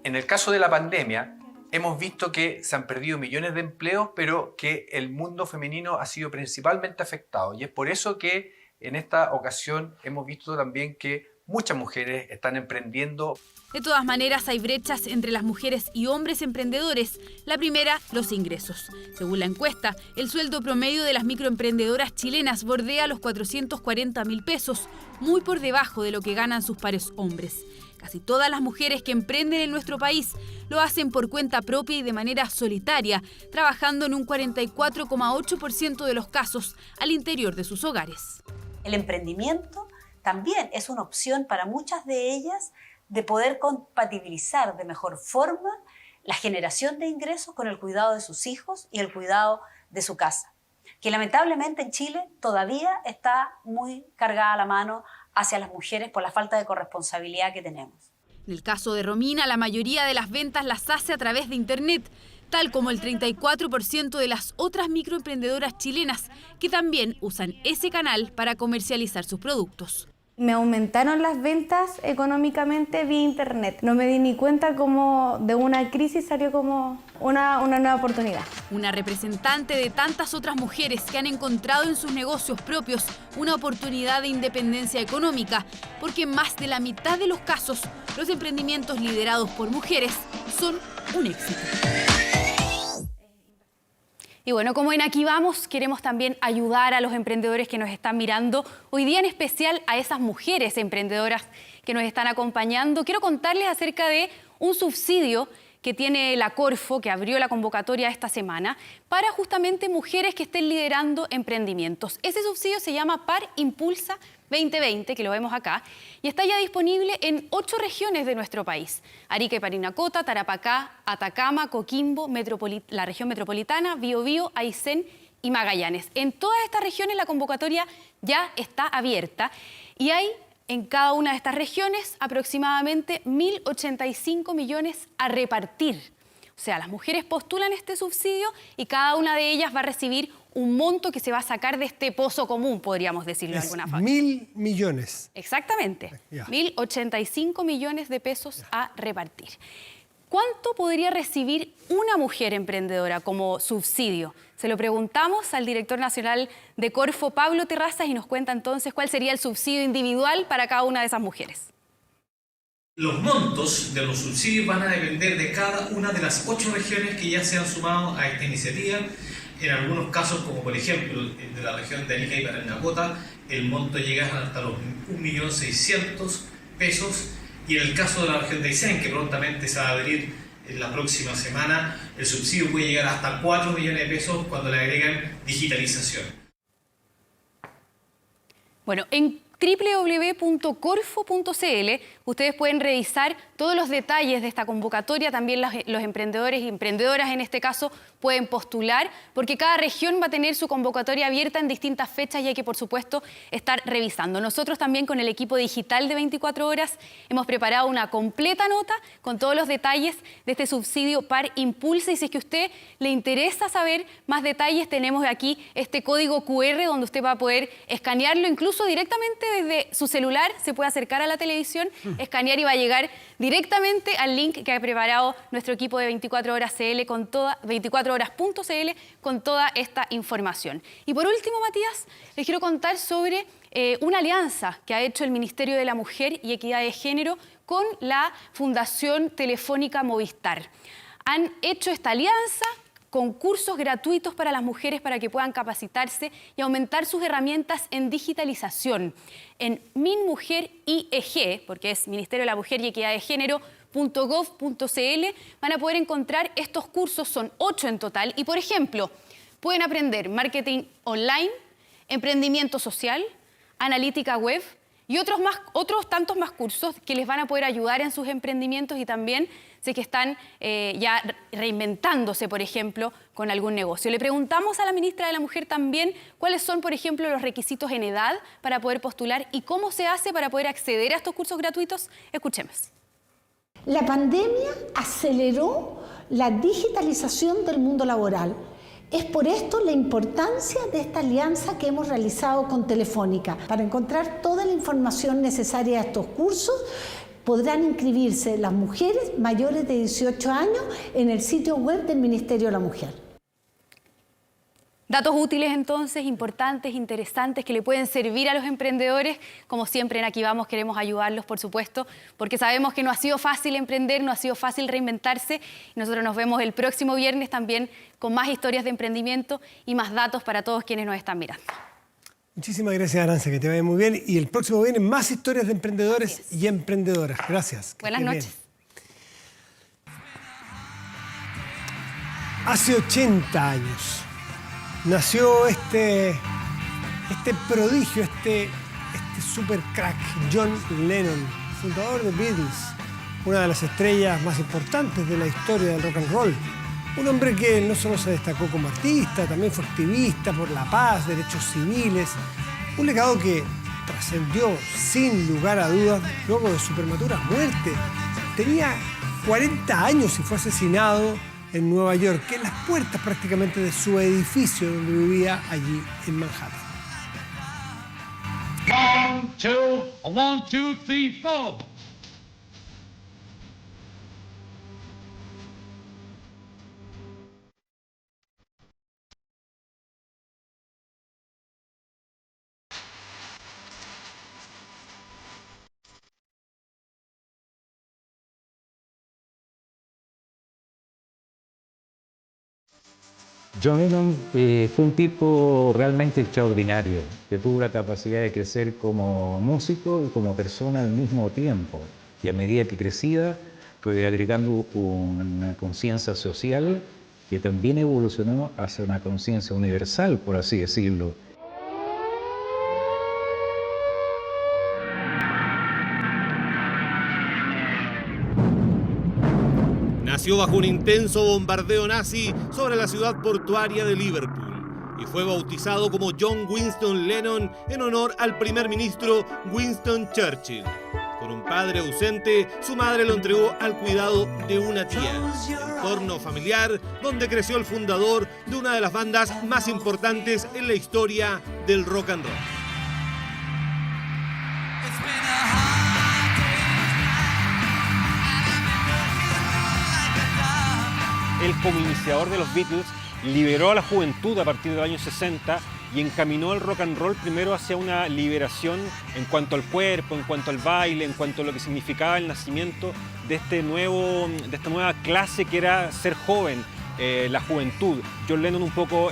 En el caso de la pandemia, hemos visto que se han perdido millones de empleos, pero que el mundo femenino ha sido principalmente afectado. Y es por eso que en esta ocasión hemos visto también que muchas mujeres están emprendiendo. De todas maneras, hay brechas entre las mujeres y hombres emprendedores. La primera, los ingresos. Según la encuesta, el sueldo promedio de las microemprendedoras chilenas bordea los 440.000 pesos, muy por debajo de lo que ganan sus pares hombres. Casi todas las mujeres que emprenden en nuestro país lo hacen por cuenta propia y de manera solitaria, trabajando en un 44,8% de los casos al interior de sus hogares. El emprendimiento también es una opción para muchas de ellas de poder compatibilizar de mejor forma la generación de ingresos con el cuidado de sus hijos y el cuidado de su casa, que lamentablemente en Chile todavía está muy cargada la mano hacia las mujeres por la falta de corresponsabilidad que tenemos. En el caso de Romina, la mayoría de las ventas las hace a través de Internet, tal como el 34% de las otras microemprendedoras chilenas que también usan ese canal para comercializar sus productos. Me aumentaron las ventas económicamente vía Internet. No me di ni cuenta cómo de una crisis salió como una nueva oportunidad. Una representante de tantas otras mujeres que han encontrado en sus negocios propios una oportunidad de independencia económica, porque en más de la mitad de los casos, los emprendimientos liderados por mujeres son un éxito. Y bueno, como en Aquí Vamos, queremos también ayudar a los emprendedores que nos están mirando. Hoy día en especial a esas mujeres emprendedoras que nos están acompañando. Quiero contarles acerca de un subsidio que tiene la Corfo, que abrió la convocatoria esta semana, para justamente mujeres que estén liderando emprendimientos. Ese subsidio se llama PAR Impulsa 2020, que lo vemos acá, y está ya disponible en 8 regiones de nuestro país: Arica y Parinacota, Tarapacá, Atacama, Coquimbo, la región metropolitana, Biobío, Aysén y Magallanes. En todas estas regiones la convocatoria ya está abierta y hay en cada una de estas regiones aproximadamente 1.085 millones a repartir. O sea, las mujeres postulan este subsidio y cada una de ellas va a recibir un monto que se va a sacar de este pozo común, podríamos decirlo de alguna forma. 1.000 millones. Exactamente. 1.085 millones de pesos a repartir. ¿Cuánto podría recibir una mujer emprendedora como subsidio? Se lo preguntamos al director nacional de Corfo, Pablo Terrazas, y nos cuenta entonces cuál sería el subsidio individual para cada una de esas mujeres. Los montos de los subsidios van a depender de cada una de las 8 regiones que ya se han sumado a esta iniciativa. En algunos casos, como por ejemplo el de la región de Arica y Parinacota, el monto llega hasta los 1.600.000 pesos, y en el caso de la región de Aysén, que prontamente se va a abrir en la próxima semana, el subsidio puede llegar hasta 4 millones de pesos cuando le agregan digitalización. Bueno, en www.corfo.cl ustedes pueden revisar todos los detalles de esta convocatoria. También los emprendedores y emprendedoras en este caso pueden postular, porque cada región va a tener su convocatoria abierta en distintas fechas y hay que, por supuesto, estar revisando. Nosotros también con el equipo digital de 24 horas hemos preparado una completa nota con todos los detalles de este subsidio Par Impulsa, y si es que a usted le interesa saber más detalles, tenemos aquí este código QR donde usted va a poder escanearlo, incluso directamente desde su celular, se puede acercar a la televisión, escanear y va a llegar directamente al link que ha preparado nuestro equipo de 24 horas CL con toda 24horas.cl con toda esta información. Y por último, Matías, les quiero contar sobre una alianza que ha hecho el Ministerio de la Mujer y Equidad de Género con la Fundación Telefónica Movistar. Han hecho esta alianza con cursos gratuitos para las mujeres para que puedan capacitarse y aumentar sus herramientas en digitalización. En MinMujerIEG, porque es Ministerio de la Mujer y Equidad de Género, .gov.cl van a poder encontrar estos cursos, son 8 en total, y por ejemplo, pueden aprender marketing online, emprendimiento social, analítica web y otros tantos más cursos que les van a poder ayudar en sus emprendimientos, y también sé que están ya reinventándose, por ejemplo, con algún negocio. Le preguntamos a la ministra de la Mujer también cuáles son, por ejemplo, los requisitos en edad para poder postular y cómo se hace para poder acceder a estos cursos gratuitos. Escuchemos. La pandemia aceleró la digitalización del mundo laboral. Es por esto la importancia de esta alianza que hemos realizado con Telefónica. Para encontrar toda la información necesaria a estos cursos, podrán inscribirse las mujeres mayores de 18 años en el sitio web del Ministerio de la Mujer. Datos útiles entonces, importantes, interesantes, que le pueden servir a los emprendedores. Como siempre en Aquí Vamos queremos ayudarlos, por supuesto, porque sabemos que no ha sido fácil emprender, no ha sido fácil reinventarse. Y nosotros nos vemos el próximo viernes también con más historias de emprendimiento y más datos para todos quienes nos están mirando. Muchísimas gracias, Aranza, que te vaya muy bien. Y el próximo viernes más historias de emprendedores y emprendedoras. Gracias. Buenas noches. Bien. Hace 80 años nació este prodigio, este super crack, John Lennon, fundador de Beatles, una de las estrellas más importantes de la historia del rock and roll. Un hombre que no solo se destacó como artista, también fue activista por la paz, derechos civiles. Un legado que trascendió sin lugar a dudas luego de su prematura muerte. Tenía 40 años y fue asesinado en Nueva York, en las puertas prácticamente de su edificio donde vivía allí en Manhattan. 1, 2, 3, 4. John Lennon fue un tipo realmente extraordinario, que tuvo la capacidad de crecer como músico y como persona al mismo tiempo. Y a medida que crecía, fue agregando una conciencia social que también evolucionó hacia una conciencia universal, por así decirlo. Nació bajo un intenso bombardeo nazi sobre la ciudad portuaria de Liverpool y fue bautizado como John Winston Lennon en honor al primer ministro Winston Churchill. Con un padre ausente, su madre lo entregó al cuidado de una tía, entorno familiar donde creció el fundador de una de las bandas más importantes en la historia del rock and roll. Él, como iniciador de los Beatles, liberó a la juventud a partir del año 60 y encaminó el rock and roll primero hacia una liberación en cuanto al cuerpo, en cuanto al baile, en cuanto a lo que significaba el nacimiento de esta nueva clase que era ser joven, la juventud. John Lennon un poco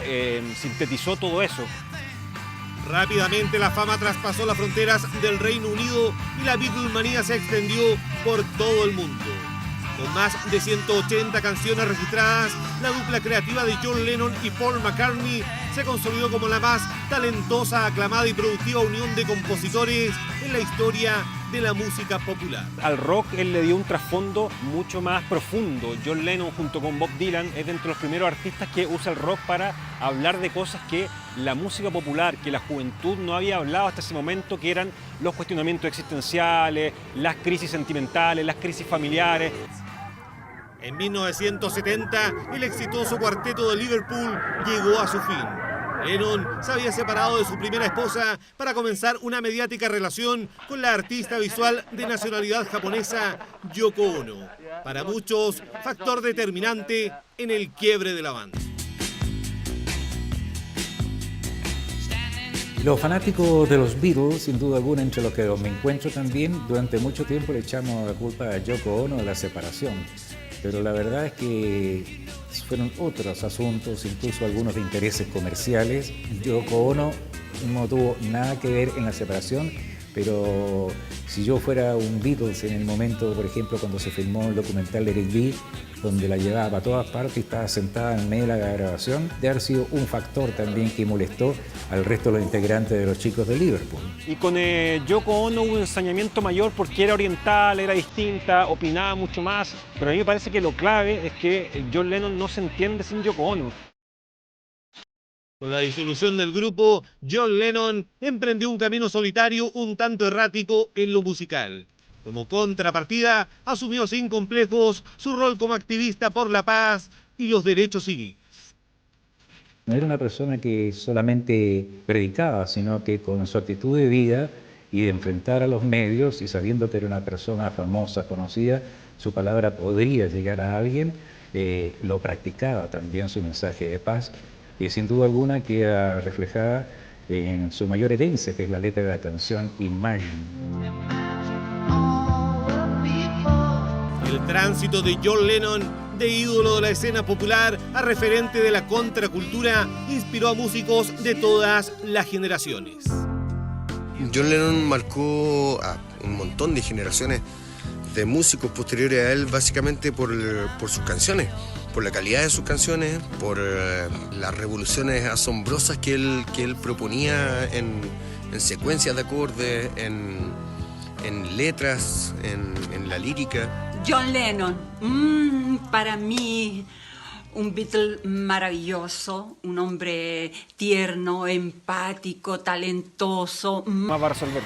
sintetizó todo eso. Rápidamente la fama traspasó las fronteras del Reino Unido y la Beatlemanía se extendió por todo el mundo. Con más de 180 canciones registradas, la dupla creativa de John Lennon y Paul McCartney se consolidó como la más talentosa, aclamada y productiva unión de compositores en la historia de la música popular. Al rock él le dio un trasfondo mucho más profundo. John Lennon junto con Bob Dylan es de entre los primeros artistas que usa el rock para hablar de cosas que la música popular, que la juventud no había hablado hasta ese momento, que eran los cuestionamientos existenciales, las crisis sentimentales, las crisis familiares. En 1970, el exitoso cuarteto de Liverpool llegó a su fin. Lennon se había separado de su primera esposa para comenzar una mediática relación con la artista visual de nacionalidad japonesa Yoko Ono. Para muchos, factor determinante en el quiebre de la banda. Los fanáticos de los Beatles, sin duda alguna, entre los que me encuentro también, durante mucho tiempo le echamos la culpa a Yoko Ono de la separación. Pero la verdad es que fueron otros asuntos, incluso algunos de intereses comerciales. Yoko Ono no tuvo nada que ver en la separación, pero si yo fuera un Beatles en el momento, por ejemplo, cuando se filmó el documental de Eric B., donde la llevaba a todas partes y estaba sentada en medio de la grabación, de haber sido un factor también que molestó al resto de los integrantes de los chicos de Liverpool. Y con Yoko Ono hubo un ensañamiento mayor porque era oriental, era distinta, opinaba mucho más, pero a mí me parece que lo clave es que John Lennon no se entiende sin Yoko Ono. Con la disolución del grupo, John Lennon emprendió un camino solitario un tanto errático en lo musical. Como contrapartida, asumió sin complejos su rol como activista por la paz y los derechos civiles. No era una persona que solamente predicaba, sino que con su actitud de vida y de enfrentar a los medios, y sabiendo que era una persona famosa, conocida, su palabra podría llegar a alguien, lo practicaba también su mensaje de paz, y sin duda alguna queda reflejada en su mayor herencia, que es la letra de la canción Imagine. El tránsito de John Lennon, de ídolo de la escena popular a referente de la contracultura, inspiró a músicos de todas las generaciones. John Lennon marcó a un montón de generaciones de músicos posteriores a él, básicamente por sus canciones, por la calidad de sus canciones, por las revoluciones asombrosas que él proponía en secuencias de acordes, en letras, en la lírica. John Lennon, para mí un Beatle maravilloso, un hombre tierno, empático, talentoso. Más va a resolver.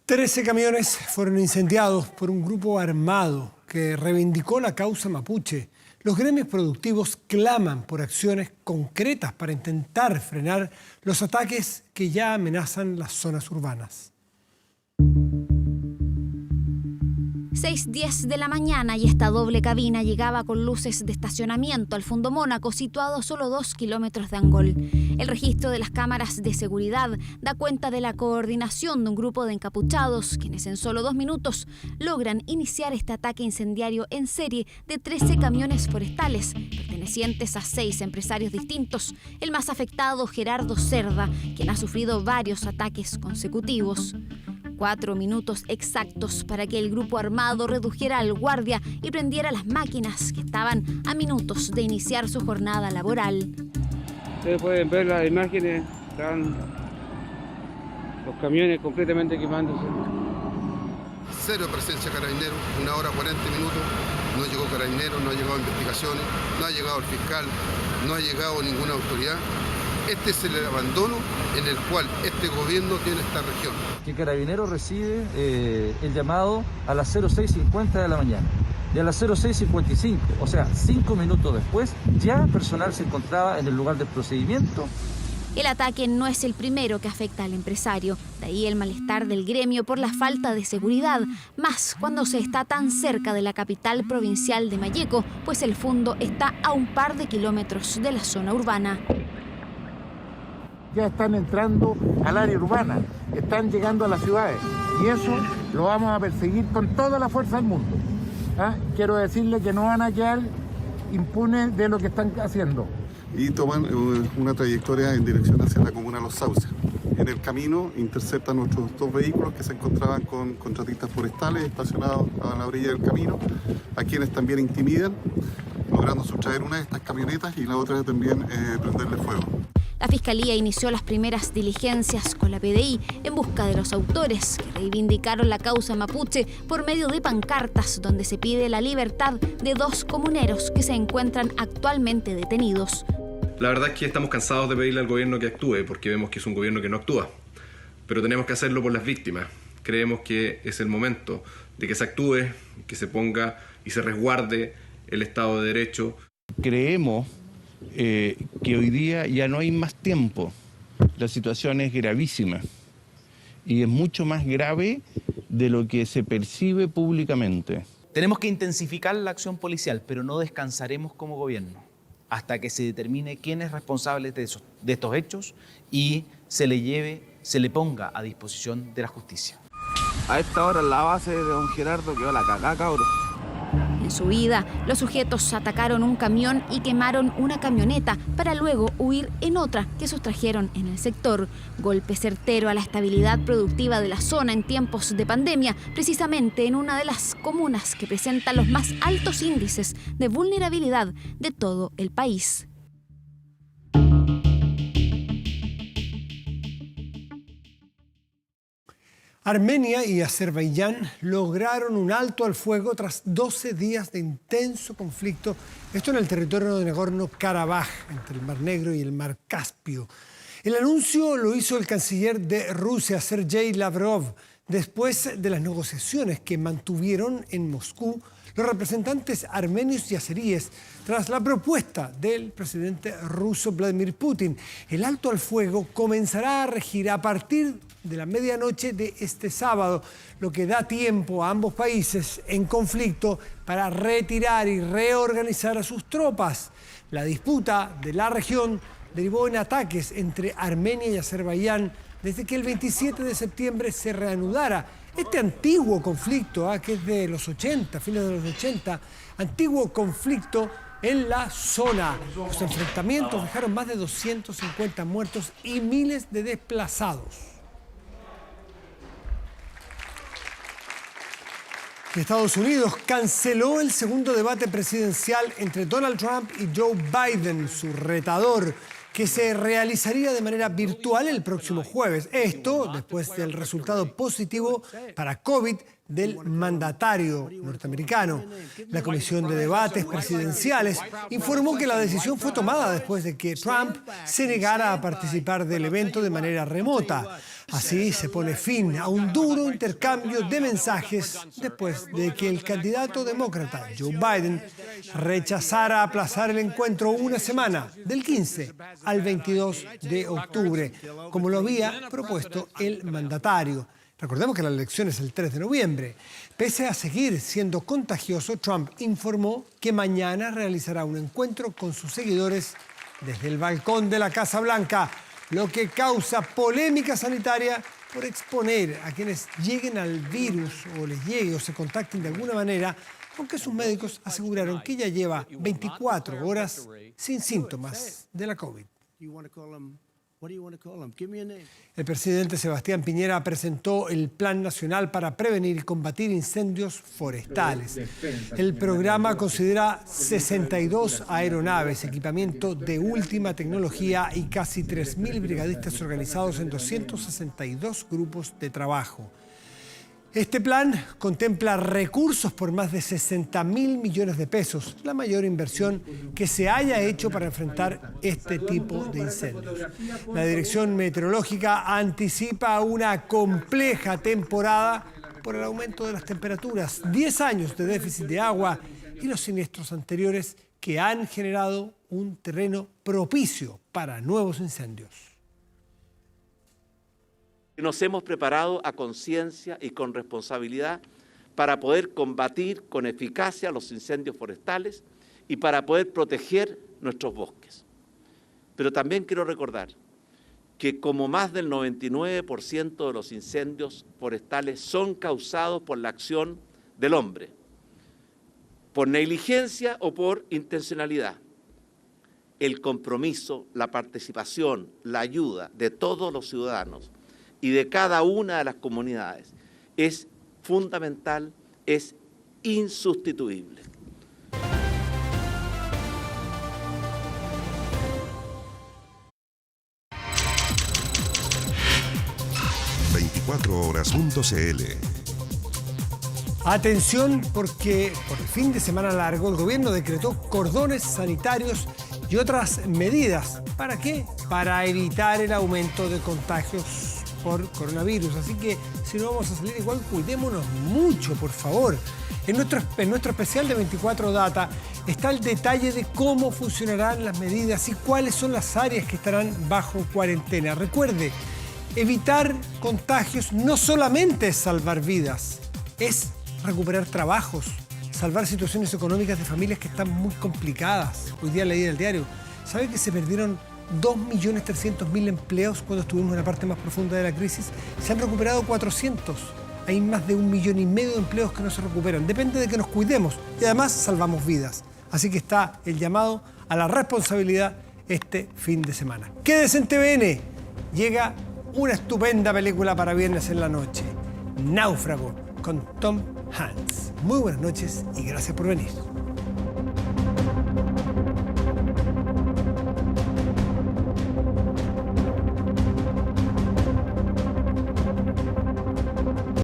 Trece camiones fueron incendiados por un grupo armado que reivindicó la causa mapuche. Los gremios productivos claman por acciones concretas para intentar frenar los ataques que ya amenazan las zonas urbanas. 6:10 de la mañana y esta doble cabina llegaba con luces de estacionamiento al Fondo Mónaco, situado a solo 2 kilómetros de Angol. El registro de las cámaras de seguridad da cuenta de la coordinación de un grupo de encapuchados, quienes en solo 2 minutos logran iniciar este ataque incendiario en serie de 13 camiones forestales, pertenecientes a 6 empresarios distintos. El más afectado, Gerardo Cerda, quien ha sufrido varios ataques consecutivos. 4 minutos exactos para que el grupo armado redujera al guardia y prendiera las máquinas que estaban a minutos de iniciar su jornada laboral. Ustedes pueden ver las imágenes, están los camiones completamente quemándose. Cero presencia de carabineros, 1 hora 40 minutos, no llegó carabineros, no ha llegado investigaciones, no ha llegado el fiscal, no ha llegado ninguna autoridad. Este es el abandono en el cual este gobierno tiene esta región. Que Carabineros recibe el llamado a las 06:50 de la mañana. Y a las 06:55, o sea, 5 minutos después, ya personal se encontraba en el lugar del procedimiento. El ataque no es el primero que afecta al empresario, de ahí el malestar del gremio por la falta de seguridad, más cuando se está tan cerca de la capital provincial de Malleco, pues el fondo está a un par de kilómetros de la zona urbana. Ya están entrando al área urbana, están llegando a las ciudades y eso lo vamos a perseguir con toda la fuerza del mundo. quiero decirle que no van a quedar impunes de lo que están haciendo. Y toman una trayectoria en dirección hacia la comuna Los Sauces. En el camino interceptan nuestros 2 vehículos que se encontraban con contratistas forestales estacionados a la orilla del camino, a quienes también intimidan, logrando sustraer una de estas camionetas y la otra también prenderle fuego. La Fiscalía inició las primeras diligencias con la PDI en busca de los autores, que reivindicaron la causa mapuche por medio de pancartas donde se pide la libertad de 2 comuneros que se encuentran actualmente detenidos. La verdad es que estamos cansados de pedirle al gobierno que actúe, porque vemos que es un gobierno que no actúa. Pero tenemos que hacerlo por las víctimas. Creemos que es el momento de que se actúe, que se ponga y se resguarde el Estado de Derecho. Creemos que hoy día ya no hay más tiempo. La situación es gravísima y es mucho más grave de lo que se percibe públicamente. Tenemos que intensificar la acción policial, pero no descansaremos como gobierno hasta que se determine quién es responsable de estos hechos y se le ponga a disposición de la justicia. A esta hora en la base de don Gerardo quedó la cagá, cabrón. En su huida, los sujetos atacaron un camión y quemaron una camioneta para luego huir en otra que sustrajeron en el sector. Golpe certero a la estabilidad productiva de la zona en tiempos de pandemia, precisamente en una de las comunas que presentan los más altos índices de vulnerabilidad de todo el país. Armenia y Azerbaiyán lograron un alto al fuego tras 12 días de intenso conflicto, esto en el territorio de Nagorno-Karabaj, entre el Mar Negro y el Mar Caspio. El anuncio lo hizo el canciller de Rusia, Sergei Lavrov, después de las negociaciones que mantuvieron en Moscú los representantes armenios y azeríes tras la propuesta del presidente ruso Vladimir Putin. El alto al fuego comenzará a regir a partir de la medianoche de este sábado, lo que da tiempo a ambos países en conflicto para retirar y reorganizar a sus tropas. La disputa de la región derivó en ataques entre Armenia y Azerbaiyán desde que el 27 de septiembre se reanudara este antiguo conflicto, que es de los 80, fines de los 80, antiguo conflicto en la zona. Los enfrentamientos dejaron más de 250 muertos y miles de desplazados. Estados Unidos canceló el segundo debate presidencial entre Donald Trump y Joe Biden, su retador, que se realizaría de manera virtual el próximo jueves. Esto después del resultado positivo para COVID del mandatario norteamericano. La Comisión de Debates Presidenciales informó que la decisión fue tomada después de que Trump se negara a participar del evento de manera remota. Así se pone fin a un duro intercambio de mensajes después de que el candidato demócrata Joe Biden rechazara aplazar el encuentro una semana, del 15 al 22 de octubre, como lo había propuesto el mandatario. Recordemos que la elección es el 3 de noviembre. Pese a seguir siendo contagioso, Trump informó que mañana realizará un encuentro con sus seguidores desde el balcón de la Casa Blanca, lo que causa polémica sanitaria por exponer a quienes lleguen al virus o les llegue o se contacten de alguna manera, aunque sus médicos aseguraron que ya lleva 24 horas sin síntomas de la COVID. El presidente Sebastián Piñera presentó el Plan Nacional para prevenir y combatir incendios forestales. El programa considera 62 aeronaves, equipamiento de última tecnología y casi 3.000 brigadistas organizados en 262 grupos de trabajo. Este plan contempla recursos por más de 60.000 millones de pesos, la mayor inversión que se haya hecho para enfrentar este tipo de incendios. La Dirección Meteorológica anticipa una compleja temporada por el aumento de las temperaturas, 10 años de déficit de agua y los siniestros anteriores que han generado un terreno propicio para nuevos incendios. Nos hemos preparado a conciencia y con responsabilidad para poder combatir con eficacia los incendios forestales y para poder proteger nuestros bosques. Pero también quiero recordar que como más del 99% de los incendios forestales son causados por la acción del hombre, por negligencia o por intencionalidad. El compromiso, la participación, la ayuda de todos los ciudadanos y de cada una de las comunidades es fundamental, es insustituible. ...24horas.cl. Atención, porque por el fin de semana largo el gobierno decretó cordones sanitarios y otras medidas. ¿Para qué? Para evitar el aumento de contagios por coronavirus. Así que si no vamos a salir igual, cuidémonos mucho, por favor. En nuestro especial de 24 Data está el detalle de cómo funcionarán las medidas y cuáles son las áreas que estarán bajo cuarentena. Recuerde, evitar contagios no solamente es salvar vidas, es recuperar trabajos, salvar situaciones económicas de familias que están muy complicadas. Hoy día leí en el diario, ¿sabe que se perdieron 2.300.000 empleos cuando estuvimos en la parte más profunda de la crisis? Se han recuperado 400. Hay más de 1,5 millones de empleos que no se recuperan. Depende de que nos cuidemos y además salvamos vidas. Así que está el llamado a la responsabilidad este fin de semana. Quédese en TVN. Llega una estupenda película para viernes en la noche. Náufrago, con Tom Hanks. Muy buenas noches y gracias por venir.